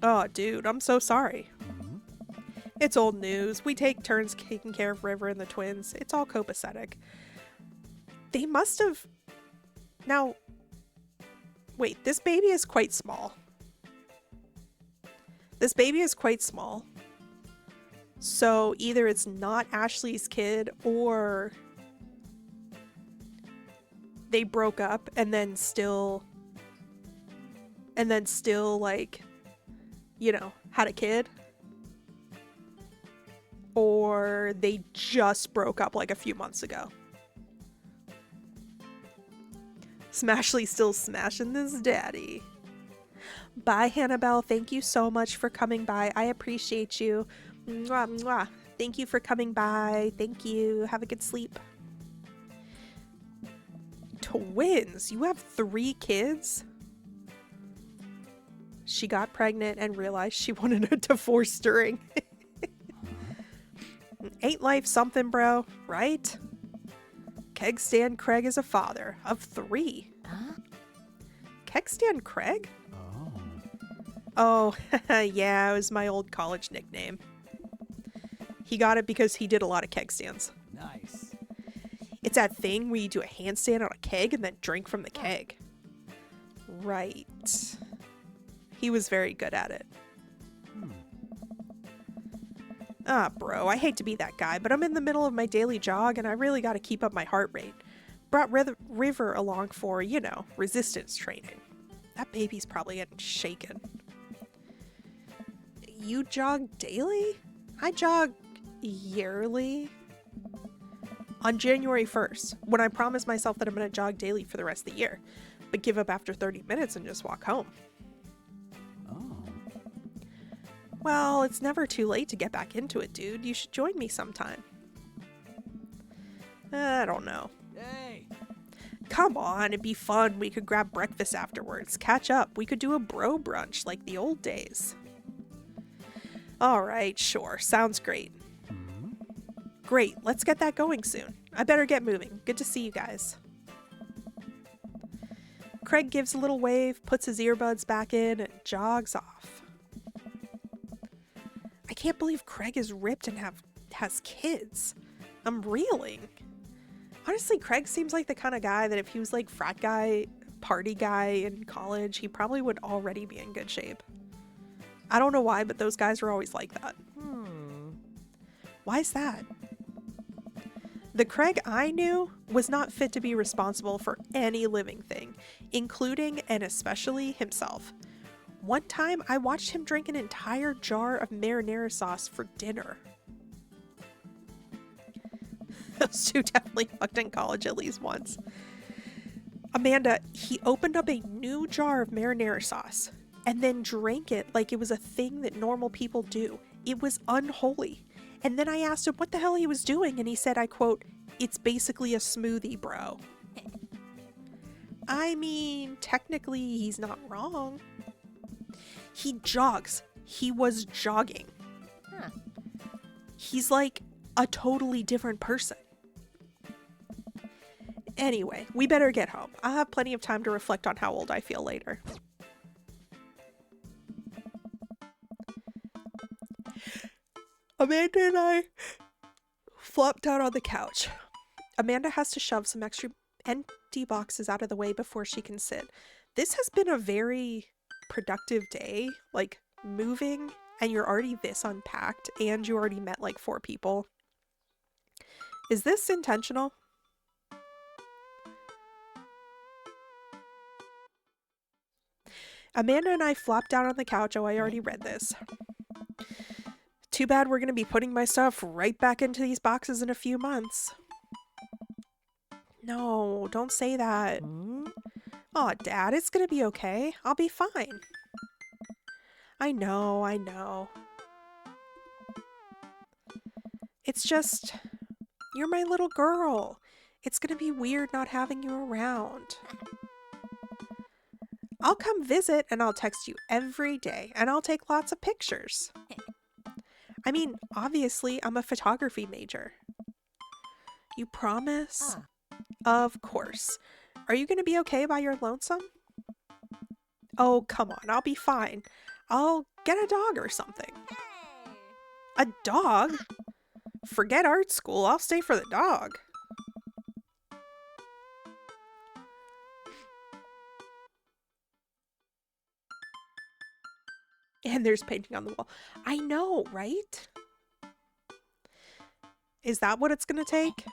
Oh, dude, I'm so sorry. Mhm. It's old news. We take turns taking care of River and the twins. It's all copacetic. They must have... Now, wait, this baby is quite small. This baby is quite small. So either it's not Ashley's kid or they broke up and then still like, you know, had a kid. Or they just broke up like a few months ago. Smashley still smashing this daddy. Bye, Hannibal. Thank you so much for coming by. I appreciate you. Mwah, mwah. Thank you for coming by. Thank you. Have a good sleep. Twins? You have 3 kids? She got pregnant and realized she wanted a divorce during. Ain't life something, bro? Right? Keg Stan Craig is a father of 3. Keg Stan Craig? Oh, yeah, it was my old college nickname. He got it because he did a lot of keg stands. Nice. It's that thing where you do a handstand on a keg and then drink from the keg. Right. He was very good at it. Ah, bro, I hate to be that guy, but I'm in the middle of my daily jog and I really gotta keep up my heart rate. Brought River along for, you know, resistance training. That baby's probably getting shaken. You jog daily? I jog yearly. On January 1st, when I promise myself that I'm gonna jog daily for the rest of the year, but give up after 30 minutes and just walk home. Well, it's never too late to get back into it, dude. You should join me sometime. I don't know. Hey. Come on, it'd be fun. We could grab breakfast afterwards. Catch up. We could do a bro brunch like the old days. Alright, sure. Sounds great. Great. Let's get that going soon. I better get moving. Good to see you guys. Craig gives a little wave, puts his earbuds back in, and jogs off. I can't believe Craig is ripped and has kids. I'm reeling. Honestly, Craig seems like the kind of guy that if he was like frat guy, party guy in college, he probably would already be in good shape. I don't know why, but those guys are always like that. Why is that? The Craig I knew was not fit to be responsible for any living thing, including and especially himself. One time, I watched him drink an entire jar of marinara sauce for dinner. Those two definitely fucked in college at least once. Amanda, he opened up a new jar of marinara sauce and then drank it like it was a thing that normal people do. It was unholy. And then I asked him what the hell he was doing, and he said, I quote, "It's basically a smoothie, bro." I mean, technically, he's not wrong. He jogs. He was jogging. He's like a totally different person. Anyway, we better get home. I'll have plenty of time to reflect on how old I feel later. Amanda and I flopped down on the couch. Amanda has to shove some extra empty boxes out of the way before she can sit. This has been a very productive day, like moving, and you're already this unpacked and you already met like 4 people. Is this intentional? Amanda and I flopped down on the couch. Oh, I already read this. Too bad we're gonna be putting my stuff right back into these boxes in a few months. No, don't say that. Aw, Dad, it's gonna be okay. I'll be fine. I know. It's just, you're my little girl. It's gonna be weird not having you around. I'll come visit and I'll text you every day and I'll take lots of pictures. I mean, obviously, I'm a photography major. You promise? Of course. Are you gonna be okay by your lonesome? Oh, come on, I'll be fine. I'll get a dog or something. A dog? Forget art school, I'll stay for the dog. And there's painting on the wall. I know, right? Is that what it's gonna take?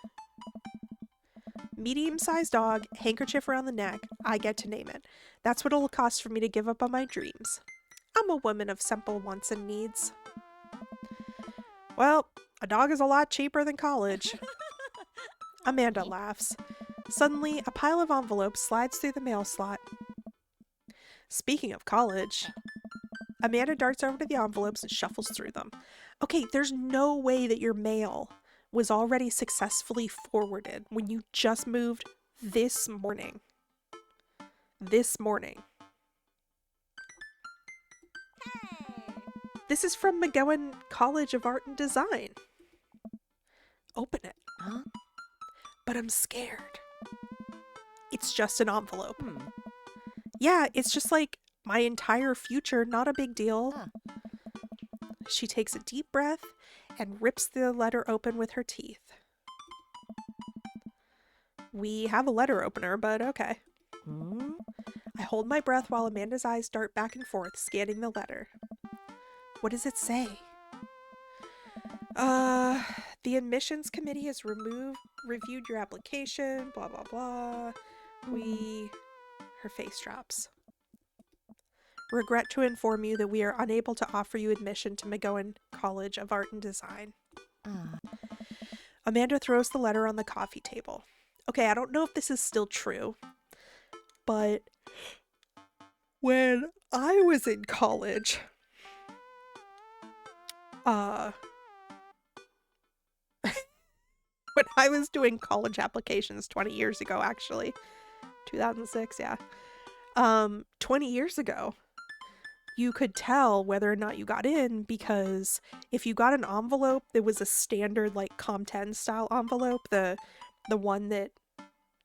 Medium-sized dog, handkerchief around the neck. I get to name it. That's what it'll cost for me to give up on my dreams. I'm a woman of simple wants and needs. Well, a dog is a lot cheaper than college. Amanda laughs. Suddenly, a pile of envelopes slides through the mail slot. Speaking of college, Amanda darts over to the envelopes and shuffles through them. Okay, there's no way that your mail was already successfully forwarded when you just moved this morning. This morning. This is from McGowan College of Art and Design. Open it. Huh? But I'm scared. It's just an envelope. Yeah, it's just like my entire future, not a big deal. Huh. She takes a deep breath and rips the letter open with her teeth. We have a letter opener, but okay. I hold my breath while Amanda's eyes dart back and forth, scanning the letter. What does it say? The admissions committee has reviewed your application, blah, blah, blah. Her face drops. Regret to inform you that we are unable to offer you admission to McGowan College of Art and Design. Amanda throws the letter on the coffee table. Okay, I don't know if this is still true, but when I was in college, when I was doing college applications 20 years ago, actually, 2006, yeah. 20 years ago, you could tell whether or not you got in because if you got an envelope that was a standard like Com10 style envelope, the one that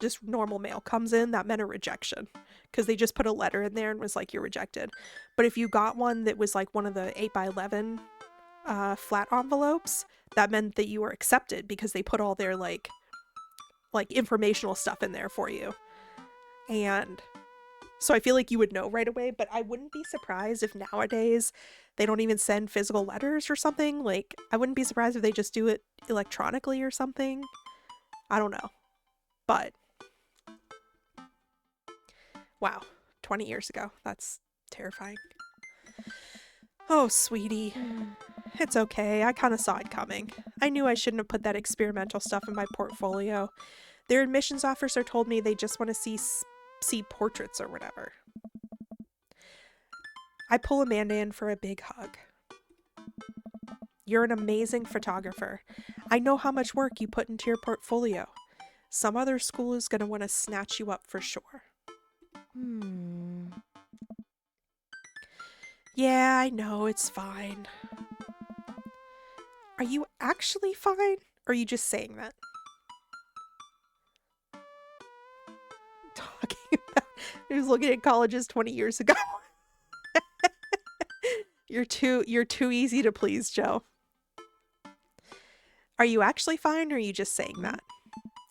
just normal mail comes in, that meant a rejection because they just put a letter in there and was like, you're rejected. But if you got one that was like one of the 8x11 flat envelopes, that meant that you were accepted because they put all their like informational stuff in there for you. And so I feel like you would know right away, but I wouldn't be surprised if nowadays they don't even send physical letters or something. Like, I wouldn't be surprised if they just do it electronically or something. I don't know. But, wow, 20 years ago. That's terrifying. Oh, sweetie. It's okay. I kind of saw it coming. I knew I shouldn't have put that experimental stuff in my portfolio. Their admissions officer told me they just want to see portraits or whatever. I pull Amanda in for a big hug. You're an amazing photographer. I know how much work you put into your portfolio. Some other school is going to want to snatch you up for sure. Yeah, I know, it's fine. Are you actually fine? Or are you just saying that? Talking about I was looking at colleges 20 years ago. You're too easy to please, Joe. Are you actually fine or are you just saying that?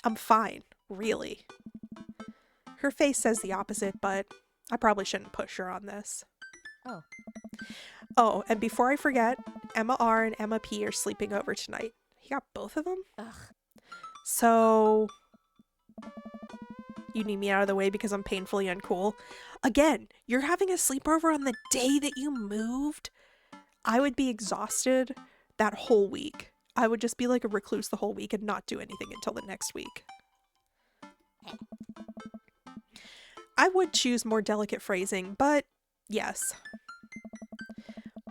I'm fine, really. Her face says the opposite, but I probably shouldn't push her on this. Oh, and before I forget, Emma R and Emma P are sleeping over tonight. He got both of them? So you need me out of the way because I'm painfully uncool. Again, you're having a sleepover on the day that you moved? I would be exhausted that whole week. I would just be like a recluse the whole week and not do anything until the next week. I would choose more delicate phrasing, but yes.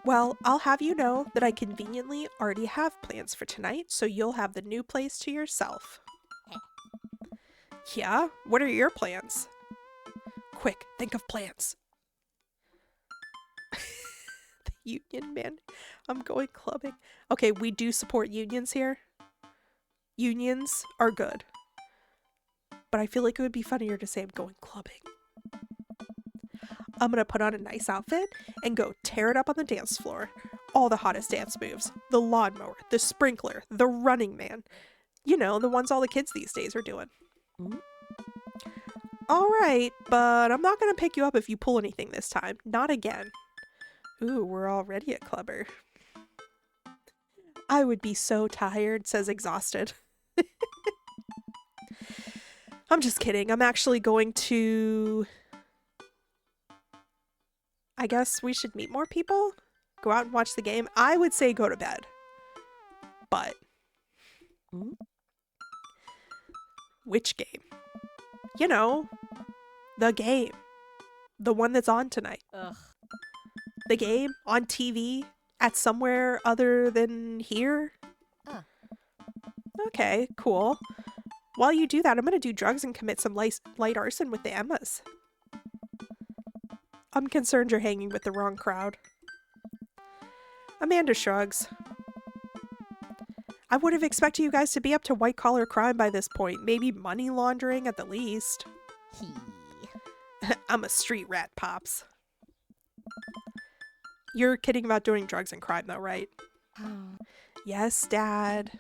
Well, I'll have you know that I conveniently already have plans for tonight, so you'll have the new place to yourself. Yeah? What are your plans? Quick, think of plans. The union, man. I'm going clubbing. Okay, we do support unions here. Unions are good. But I feel like it would be funnier to say I'm going clubbing. I'm gonna put on a nice outfit and go tear it up on the dance floor. All the hottest dance moves. The lawnmower, the sprinkler, the running man. You know, the ones all the kids these days are doing. Alright, but I'm not gonna pick you up if you pull anything this time. Not again. Ooh, we're already at Clubber. I would be so tired, says Exhausted. I'm just kidding. I'm actually going to... I guess we should meet more people? Go out and watch the game? I would say go to bed. But... Which game? You know, the game. The one that's on tonight. Ugh. The game on TV at somewhere other than here? Okay, cool. While you do that, I'm going to do drugs and commit some light arson with the Emmas. I'm concerned you're hanging with the wrong crowd. Amanda shrugs. I would have expected you guys to be up to white-collar crime by this point. Maybe money laundering at the least. I'm a street rat, Pops. You're kidding about doing drugs and crime, though, right? Yes, Dad.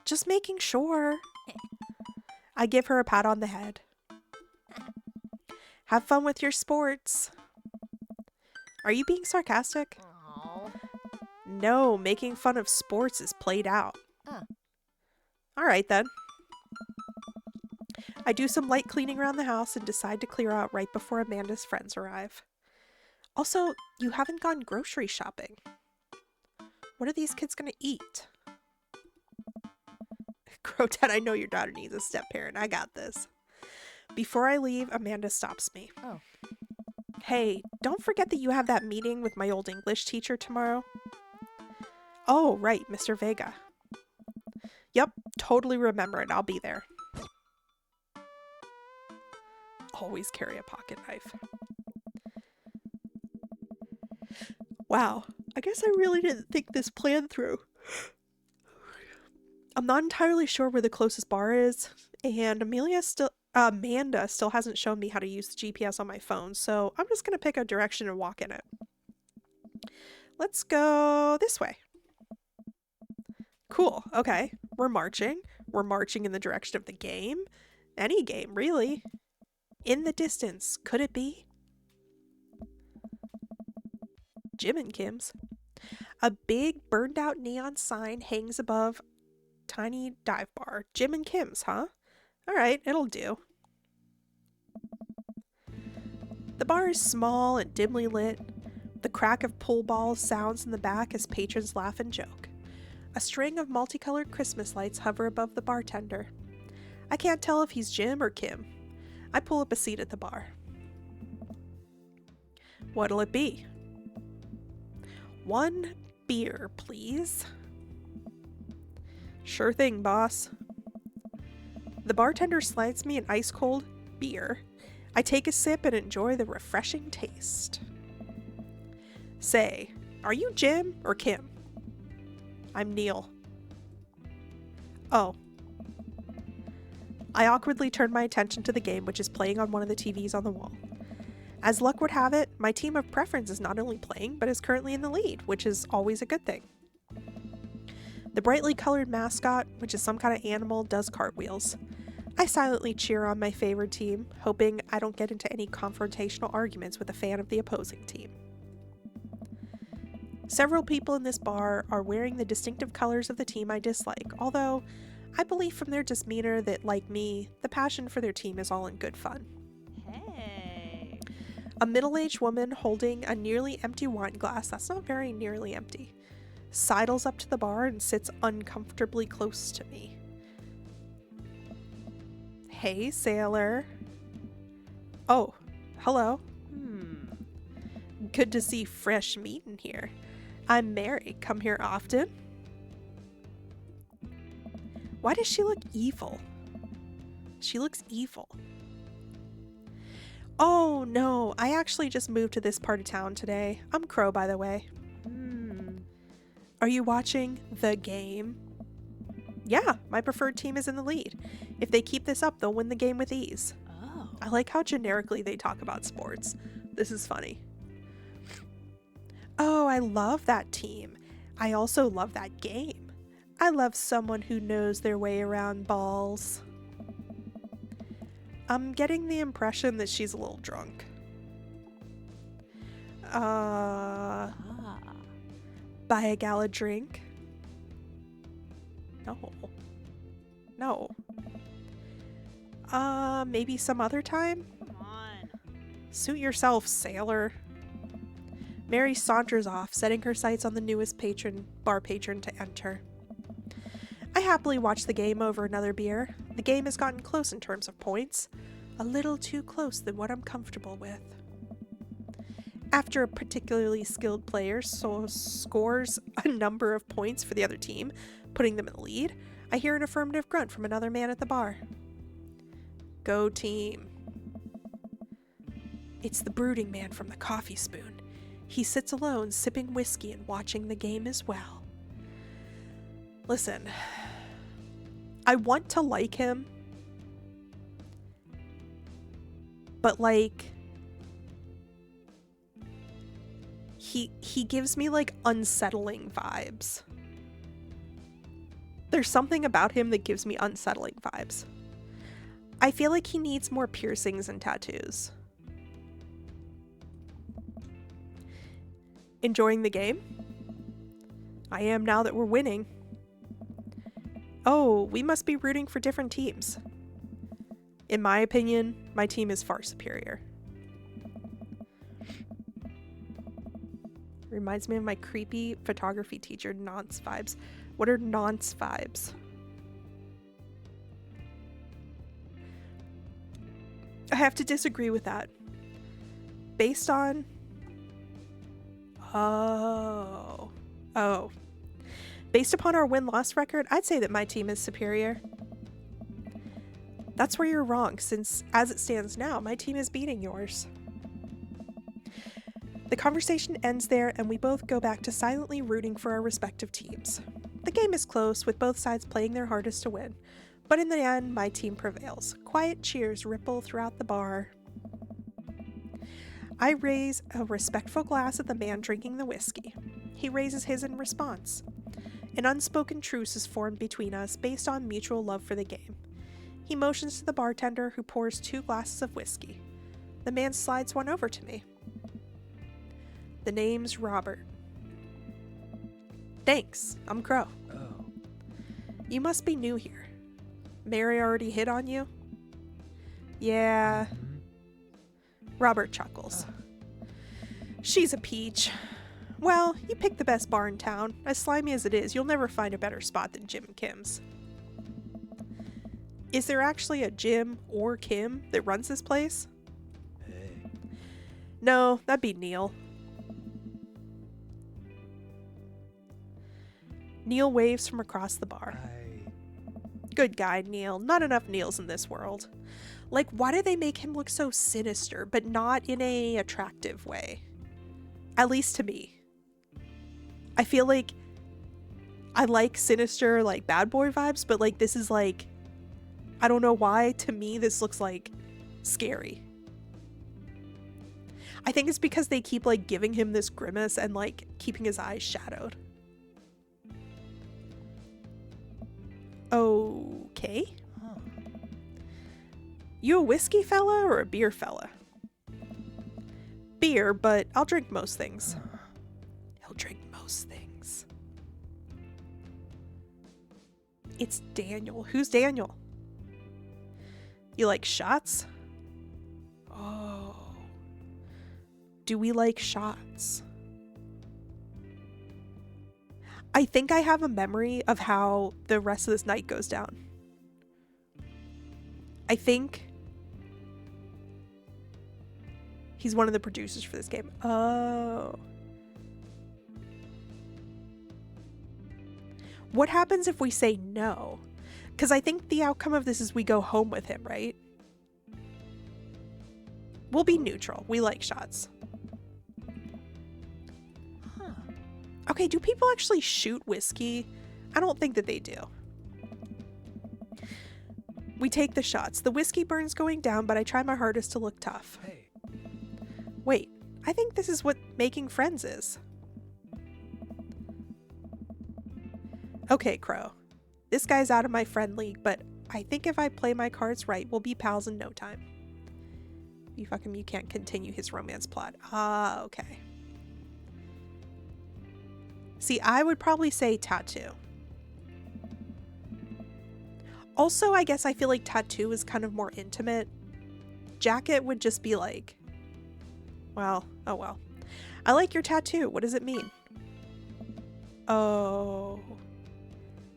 Just making sure. I give her a pat on the head. Have fun with your sports. Are you being sarcastic? Aw. No, making fun of sports is played out. All right, then. I do some light cleaning around the house and decide to clear out right before Amanda's friends arrive. Also, you haven't gone grocery shopping. What are these kids gonna eat? Crowdad, I know your daughter needs a step-parent. I got this. Before I leave, Amanda stops me. Oh. Hey, don't forget that you have that meeting with my old English teacher tomorrow. Oh, right, Mr. Vega. Yep, totally remember it. I'll be there. Always carry a pocket knife. Wow, I guess I really didn't think this plan through. I'm not entirely sure where the closest bar is, and Amanda still hasn't shown me how to use the GPS on my phone, so I'm just going to pick a direction and walk in it. Let's go this way. Cool, okay. We're marching. We're marching in the direction of the game. Any game, really. In the distance, could it be? Jim and Kim's. A big burned out neon sign hangs above tiny dive bar. Jim and Kim's, huh? Alright, it'll do. The bar is small and dimly lit. The crack of pool balls sounds in the back as patrons laugh and joke. A string of multicolored Christmas lights hover above the bartender. I can't tell if he's Jim or Kim. I pull up a seat at the bar. What'll it be? 1 beer, please. Sure thing, boss. The bartender slides me an ice-cold beer. I take a sip and enjoy the refreshing taste. Say, are you Jim or Kim? I'm Neil. Oh. I awkwardly turn my attention to the game, which is playing on one of the TVs on the wall. As luck would have it, my team of preference is not only playing, but is currently in the lead, which is always a good thing. The brightly colored mascot, which is some kind of animal, does cartwheels. I silently cheer on my favored team, hoping I don't get into any confrontational arguments with a fan of the opposing team. Several people in this bar are wearing the distinctive colors of the team I dislike, although I believe from their demeanor that, like me, the passion for their team is all in good fun. Hey. A middle-aged woman holding a nearly empty wine glass, that's not very nearly empty, sidles up to the bar and sits uncomfortably close to me. Hey, sailor. Oh, hello. Good to see fresh meat in here. I'm Mary. Come here often? Why does she look evil? She looks evil. Oh, no. I actually just moved to this part of town today. I'm Crow, by the way. Are you watching the game? Yeah, my preferred team is in the lead. If they keep this up, they'll win the game with ease. Oh. I like how generically they talk about sports. This is funny. Oh, I love that team. I also love that game. I love someone who knows their way around balls. I'm getting the impression that she's a little drunk. Ah. Buy a gal a drink? No. No. Maybe some other time? Come on. Suit yourself, sailor. Mary saunters off, setting her sights on the newest bar patron to enter. I happily watch the game over another beer. The game has gotten close in terms of points. A little too close than what I'm comfortable with. After a particularly skilled player scores a number of points for the other team, putting them in the lead, I hear an affirmative grunt from another man at the bar. Go team. It's the brooding man from the coffee spoon. He sits alone, sipping whiskey and watching the game as well. Listen, I want to like him, but like, he gives me like unsettling vibes. There's something about him that gives me unsettling vibes. I feel like he needs more piercings and tattoos. Enjoying the game? I am now that we're winning. Oh, we must be rooting for different teams. In my opinion, my team is far superior. Reminds me of my creepy photography teacher, Nonce vibes. What are Nonce vibes? I have to disagree with that. Based on... Oh. Based upon our win-loss record, I'd say that my team is superior. That's where you're wrong, since as it stands now, my team is beating yours. The conversation ends there, and we both go back to silently rooting for our respective teams. The game is close, with both sides playing their hardest to win, but in the end, my team prevails. Quiet cheers ripple throughout the bar. I raise a respectful glass at the man drinking the whiskey. He raises his in response. An unspoken truce is formed between us based on mutual love for the game. He motions to the bartender, who pours 2 glasses of whiskey. The man slides one over to me. The name's Robert. Thanks, I'm Crow. Oh. You must be new here. Mary already hit on you? Yeah. Robert chuckles. She's a peach. Well, you picked the best bar in town. As slimy as it is, you'll never find a better spot than Jim and Kim's. Is there actually a Jim or Kim that runs this place? Hey. No, that'd be Neil. Neil waves from across the bar. Good guy, Neil. Not enough Neils in this world. Like, why do they make him look so sinister, but not in a attractive way? At least to me. I feel like I like sinister, like, bad boy vibes, but, like, this is, like, I don't know why. To me, this looks, like, scary. I think it's because they keep, like, giving him this grimace and, like, keeping his eyes shadowed. Okay. You a whiskey fella or a beer fella? Beer, but I'll drink most things. He'll drink most things. It's Daniel. Who's Daniel? You like shots? Oh. Do we like shots? I think I have a memory of how the rest of this night goes down. I think he's one of the producers for this game. Oh. What happens if we say no? Because I think the outcome of this is we go home with him, right? We'll be neutral. We like shots. Okay, do people actually shoot whiskey? I don't think that they do. We take the shots. The whiskey burn's going down, but I try my hardest to look tough. Hey. Wait, I think this is what making friends is. Okay, Crow. This guy's out of my friend league, but I think if I play my cards right, we'll be pals in no time. You can't continue his romance plot. Ah, okay. See, I would probably say tattoo. Also, I guess I feel like tattoo is kind of more intimate. Jacket would just be like, well, oh well. I like your tattoo. What does it mean? Oh.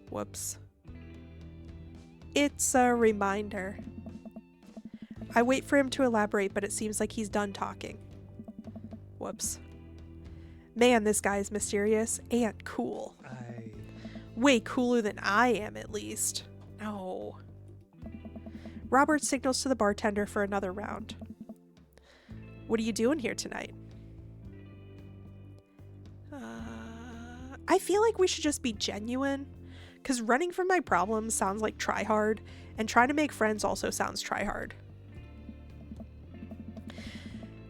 Whoops. It's a reminder. I wait for him to elaborate, but it seems like he's done talking. Whoops. Man, this guy is mysterious and cool. Way cooler than I am, at least. No. Robert signals to the bartender for another round. What are you doing here tonight? I feel like we should just be genuine, because running from my problems sounds like try hard, and trying to make friends also sounds try hard.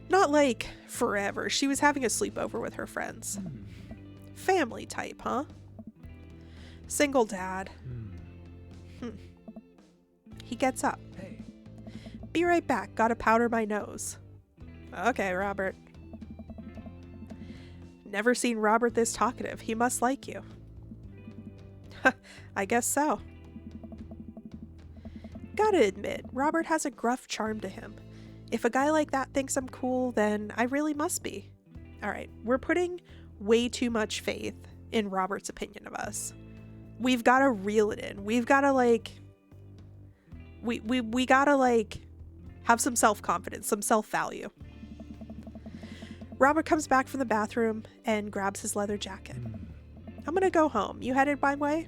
Not like forever. She was having a sleepover with her friends. Family type, huh? Single dad. He gets up. Hey. Be right back. Gotta powder my nose. Okay, Robert. Never seen Robert this talkative. He must like you. I guess so. Gotta admit, Robert has a gruff charm to him. If a guy like that thinks I'm cool, then I really must be. Alright, we're putting way too much faith in Robert's opinion of us. We've gotta reel it in. We've gotta we gotta have some self-confidence, some self-value. Robert comes back from the bathroom and grabs his leather jacket. I'm gonna go home. You headed my way?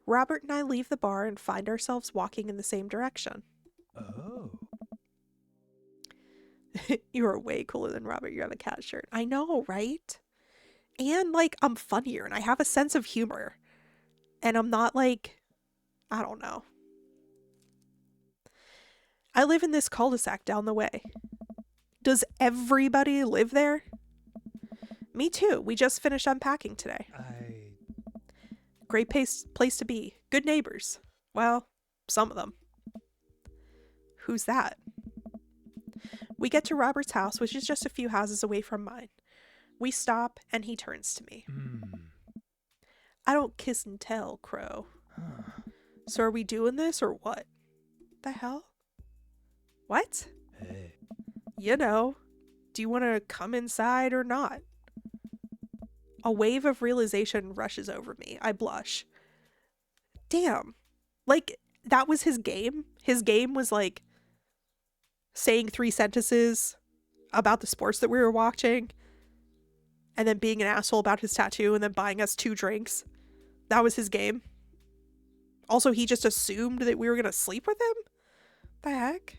Robert and I leave the bar and find ourselves walking in the same direction. Oh. You are way cooler than Robert. You have a cat shirt. I know, right? And I'm funnier and I have a sense of humor. And I'm not I don't know. I live in this cul-de-sac down the way. Does everybody live there? Me too. We just finished unpacking today. Great place to be. Good neighbors. Well, some of them. Who's that? We get to Robert's house, which is just a few houses away from mine. We stop, and he turns to me. I don't kiss and tell, Crow. So are we doing this, or what? The hell? What? Hey. You know. Do you want to come inside or not? A wave of realization rushes over me. I blush. Damn. That was his game? His game was saying 3 sentences about the sports that we were watching, and then being an asshole about his tattoo, and then buying us 2 drinks. That was his game. Also, he just assumed that we were going to sleep with him? The heck?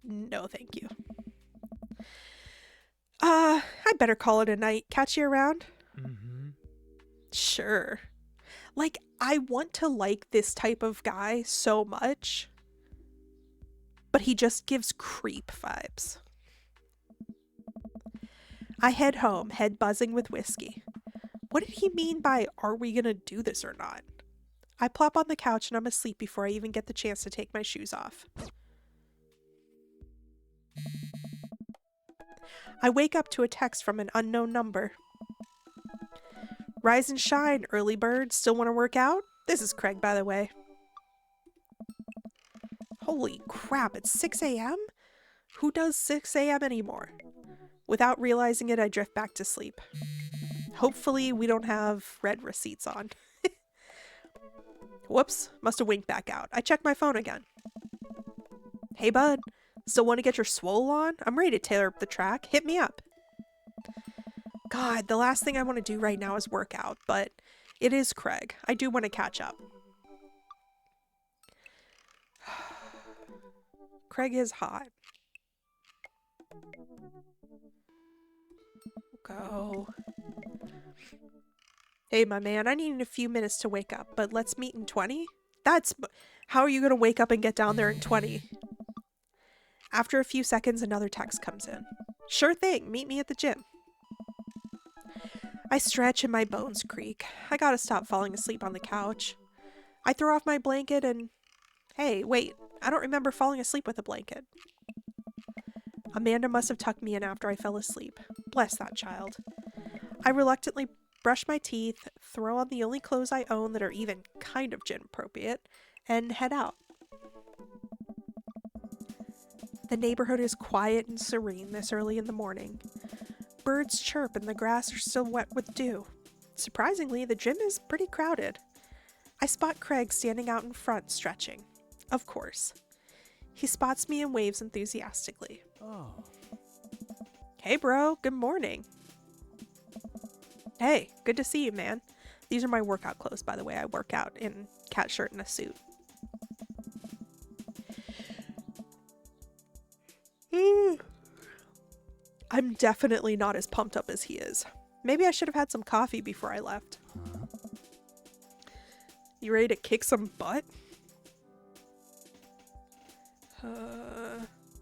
No thank you. I better call it a night. Catch you around? Sure. I want to like this type of guy so much, but he just gives creep vibes. I head home, head buzzing with whiskey. What did he mean by, are we gonna do this or not? I plop on the couch and I'm asleep before I even get the chance to take my shoes off. I wake up to a text from an unknown number. Rise and shine, early bird. Still want to work out? This is Craig, by the way. Holy crap, it's 6 a.m.? Who does 6 a.m. anymore? Without realizing it, I drift back to sleep. Hopefully we don't have red receipts on. Whoops, must have winked back out. I check my phone again. Hey bud, still want to get your swole on? I'm ready to tear up the track. Hit me up. God, the last thing I want to do right now is work out, but it is Craig. I do want to catch up. Craig is hot. Go. Hey, my man, I need a few minutes to wake up, but let's meet in 20? How are you going to wake up and get down there in 20? After a few seconds, another text comes in. Sure thing, meet me at the gym. I stretch and my bones creak. I gotta stop falling asleep on the couch. I throw off my blanket and... Hey, wait, I don't remember falling asleep with a blanket. Amanda must have tucked me in after I fell asleep. Bless that child. I reluctantly brush my teeth, throw on the only clothes I own that are even kind of gym appropriate, and head out. The neighborhood is quiet and serene this early in the morning. Birds chirp and the grass are still wet with dew. Surprisingly, the gym is pretty crowded. I spot Craig standing out in front, stretching. Of course. He spots me and waves enthusiastically. Oh. Hey bro, good morning. Hey, good to see you, man. These are my workout clothes, by the way. I work out in cat shirt and a suit. I'm definitely not as pumped up as he is. Maybe I should have had some coffee before I left. You ready to kick some butt?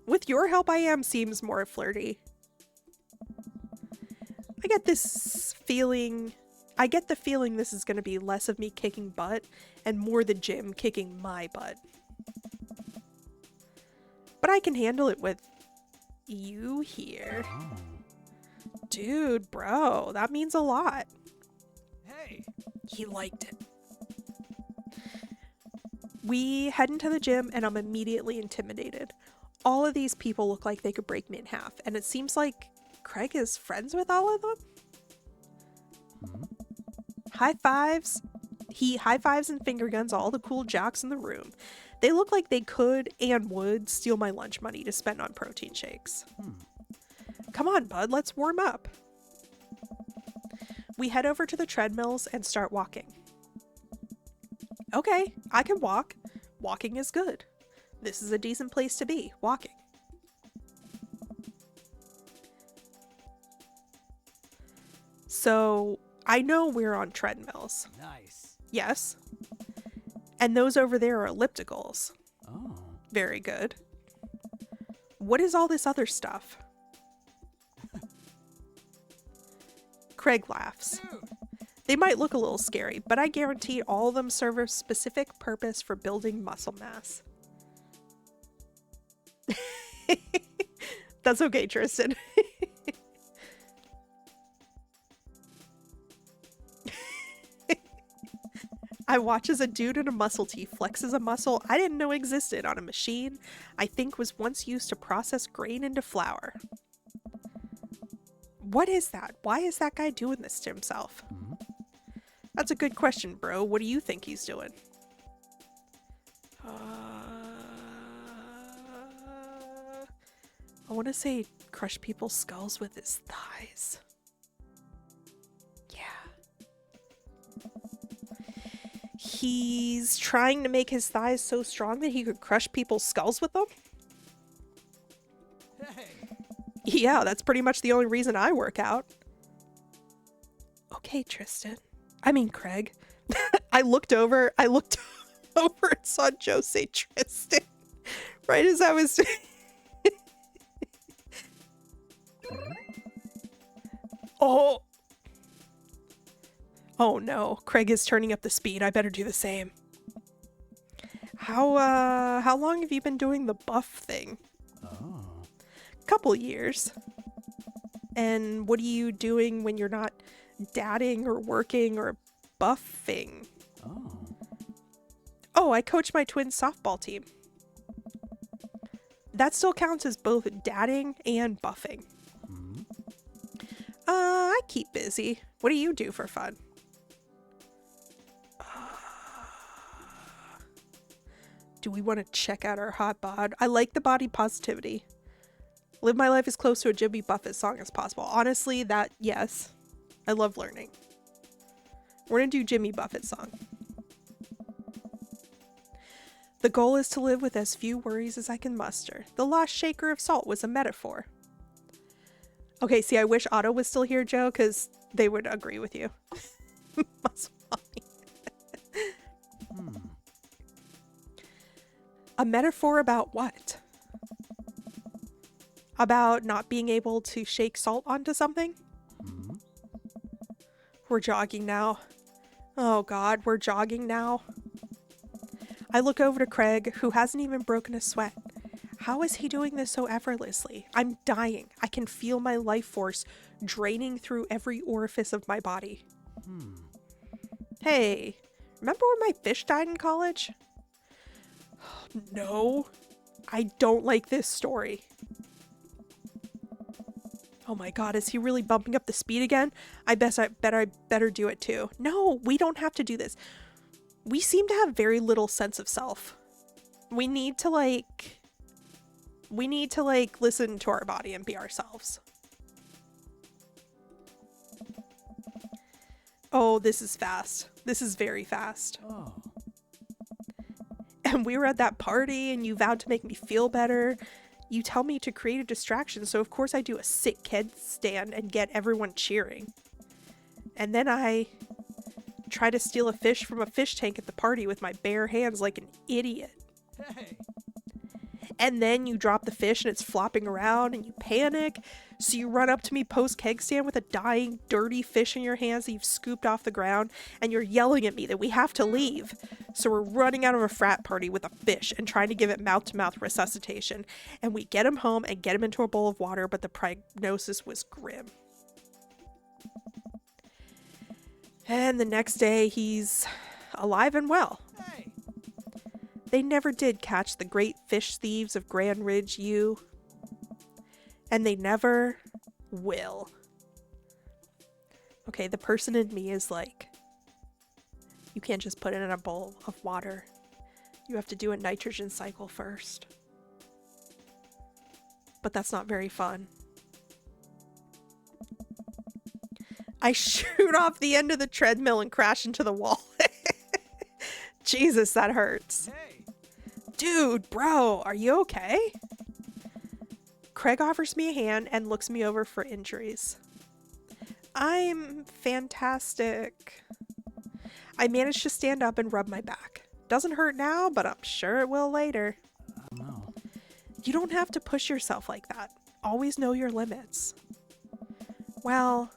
With your help, I am seems more flirty. I get the feeling this is going to be less of me kicking butt and more the gym kicking my butt. But I can handle it with you here. Dude, bro, that means a lot. Hey. He liked it. We head into the gym and I'm immediately intimidated. All of these people look like they could break me in half, and it seems like Craig is friends with all of them. High fives. He high fives and finger guns all the cool jocks in the room. They look like they could and would steal my lunch money to spend on protein shakes. Come on, bud, let's warm up. We head over to the treadmills and start walking. Okay, I can walk. Walking is good. This is a decent place to be, walking. So, I know we're on treadmills. Nice. Yes. And those over there are ellipticals. Oh. Very good. What is all this other stuff? Craig laughs. Dude. They might look a little scary, but I guarantee all of them serve a specific purpose for building muscle mass. That's okay, Tristan. I watch as a dude in a muscle tee flexes a muscle I didn't know existed on a machine I think was once used to process grain into flour. What is that? Why is that guy doing this to himself? That's a good question, bro. What do you think he's doing? I want to say crush people's skulls with his thighs. Yeah. He's trying to make his thighs so strong that he could crush people's skulls with them? Hey. Yeah, that's pretty much the only reason I work out. Okay, Tristan. I mean, Craig. I looked over and saw Joe say Tristan. Right as I was... Oh. Oh no, Craig is turning up the speed. I better do the same. How long have you been doing the buff thing? Oh. Couple years. And what are you doing when you're not dadding or working or buffing? Oh. Oh, I coach my twins' softball team. That still counts as both dadding and buffing. I keep busy. What do you do for fun? Do we want to check out our hot bod? I like the body positivity. Live my life as close to a Jimmy Buffett song as possible. Honestly, yes. I love learning. We're gonna do Jimmy Buffett song. The goal is to live with as few worries as I can muster. The lost shaker of salt was a metaphor. Okay, see, I wish Otto was still here, Joe, because they would agree with you. Muscle mommy. A metaphor about what? About not being able to shake salt onto something? We're jogging now. Oh God, we're jogging now. I look over to Craig, who hasn't even broken a sweat. How is he doing this so effortlessly? I'm dying. I can feel my life force draining through every orifice of my body. Hey, remember when my fish died in college? No, I don't like this story. Oh my god, is he really bumping up the speed again? I better do it too. No, we don't have to do this. We seem to have very little sense of self. We need to listen to our body and be ourselves. Oh, this is fast. This is very fast. Oh. And we were at that party and you vowed to make me feel better. You tell me to create a distraction, so of course I do a sick headstand and get everyone cheering. And then I try to steal a fish from a fish tank at the party with my bare hands like an idiot. Hey. And then you drop the fish and it's flopping around and you panic. So you run up to me post keg stand with a dying, dirty fish in your hands that you've scooped off the ground, and you're yelling at me that we have to leave. So we're running out of a frat party with a fish and trying to give it mouth-to-mouth resuscitation. And we get him home and get him into a bowl of water, but the prognosis was grim. And the next day, he's alive and well. Hey. They never did catch the great fish thieves of Grand Ridge U. And they never will. Okay, the person in me is like, you can't just put it in a bowl of water. You have to do a nitrogen cycle first. But that's not very fun. I shoot off the end of the treadmill and crash into the wall. Jesus, that hurts. Hey. Dude, bro, are you okay? Craig offers me a hand and looks me over for injuries. I'm fantastic. I managed to stand up and rub my back. Doesn't hurt now, but I'm sure it will later. I don't know. You don't have to push yourself like that. Always know your limits. Well,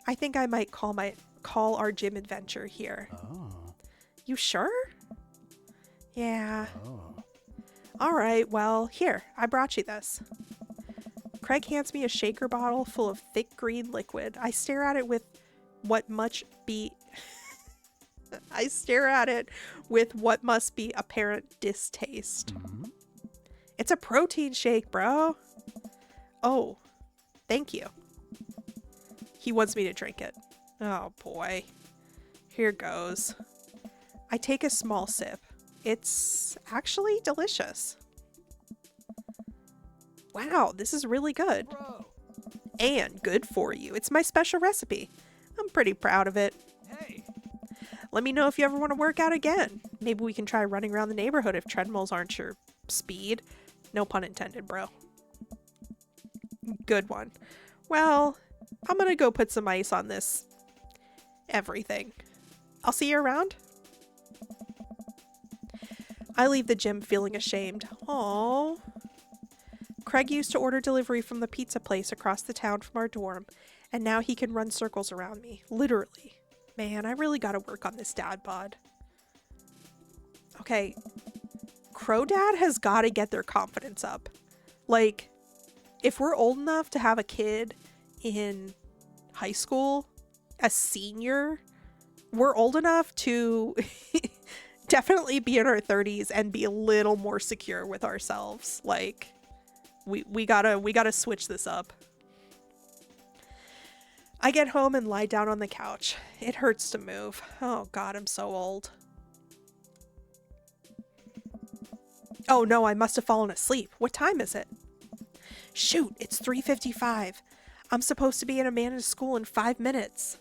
I think I might call our gym adventure here. Oh. You sure? Yeah. Oh. All right, well, here, I brought you this. Craig hands me a shaker bottle full of thick green liquid. I stare at it with what must be apparent distaste. Mm-hmm. It's a protein shake, bro. Oh, thank you. He wants me to drink it. Oh boy. Here goes. I take a small sip. It's actually delicious. Wow, this is really good. Bro. And good for you. It's my special recipe. I'm pretty proud of it. Hey. Let me know if you ever want to work out again. Maybe we can try running around the neighborhood if treadmills aren't your speed. No pun intended, bro. Good one. Well, I'm gonna go put some ice on this everything. I'll see you around. I leave the gym feeling ashamed. Aww. Craig used to order delivery from the pizza place across the town from our dorm, and now he can run circles around me. Literally. Man, I really gotta work on this dad bod. Okay. Crow Dad has gotta get their confidence up. Like, if we're old enough to have a kid in high school, a senior, we're old enough to definitely be in our 30s and be a little more secure with ourselves. Like, we gotta switch this up. I get home and lie down on the couch. It hurts to move. Oh god, I'm so old. Oh no, I must have fallen asleep. What time is it? Shoot, it's 3:55. I'm supposed to be in Amanda's school in 5 minutes.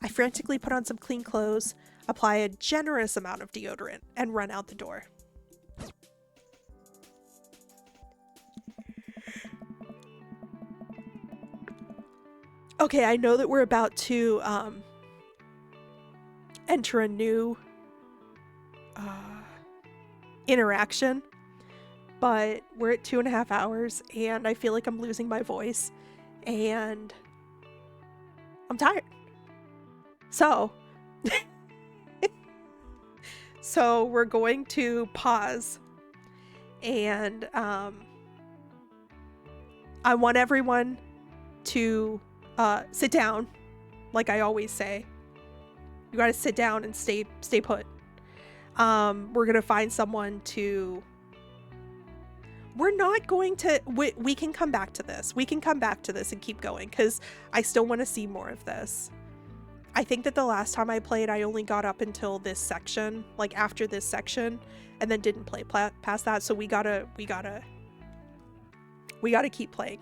I frantically put on some clean clothes, apply a generous amount of deodorant, and run out the door. Okay, I know that we're about to enter a new interaction, but we're at 2.5 hours and I feel like I'm losing my voice and I'm tired. So we're going to pause And I want everyone to sit down, like I always say. You gotta sit down and stay put. We're gonna find someone to... We're not going to... We can come back to this. We can come back to this and keep going, because I still want to see more of this. I think that the last time I played, I only got up until this section, like after this section, and then didn't play past that. So we gotta keep playing.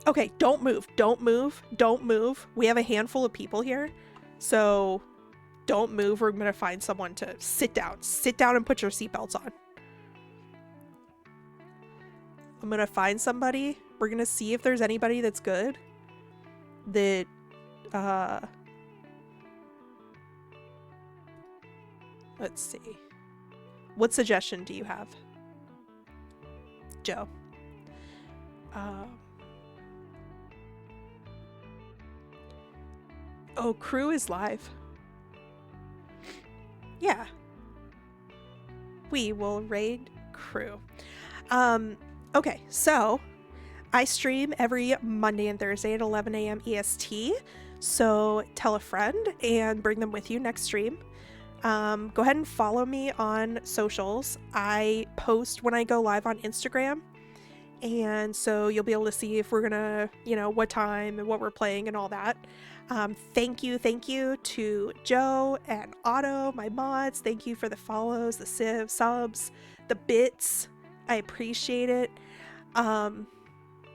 Okay, don't move. We have a handful of people here, so don't move. We're gonna find someone to sit down and put your seatbelts on. I'm gonna find somebody. We're gonna see if there's anybody that's good. That, let's see. What suggestion do you have, Joe? Oh, crew is live. Yeah. We will raid crew. Okay, so I stream every Monday and Thursday at 11 a.m. EST. So tell a friend and bring them with you next stream. Go ahead and follow me on socials. I post when I go live on Instagram. And so you'll be able to see if we're gonna, what time and what we're playing and all that. Thank you to Joe and Otto, my mods. Thank you for the follows, the subs, the bits. I appreciate it.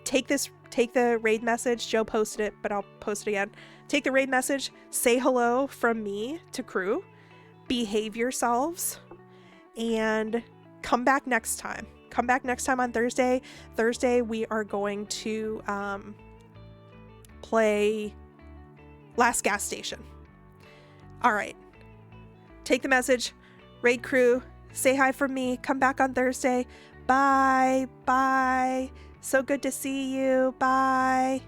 Take the raid message. Joe posted it, but I'll post it again. Take the raid message. Say hello from me to crew. Behave yourselves. And come back next time. Come back next time on Thursday. Thursday, we are going to play Last Gas Station. All right. Take the message. Raid crew. Say hi from me. Come back on Thursday. Bye. So good to see you. Bye.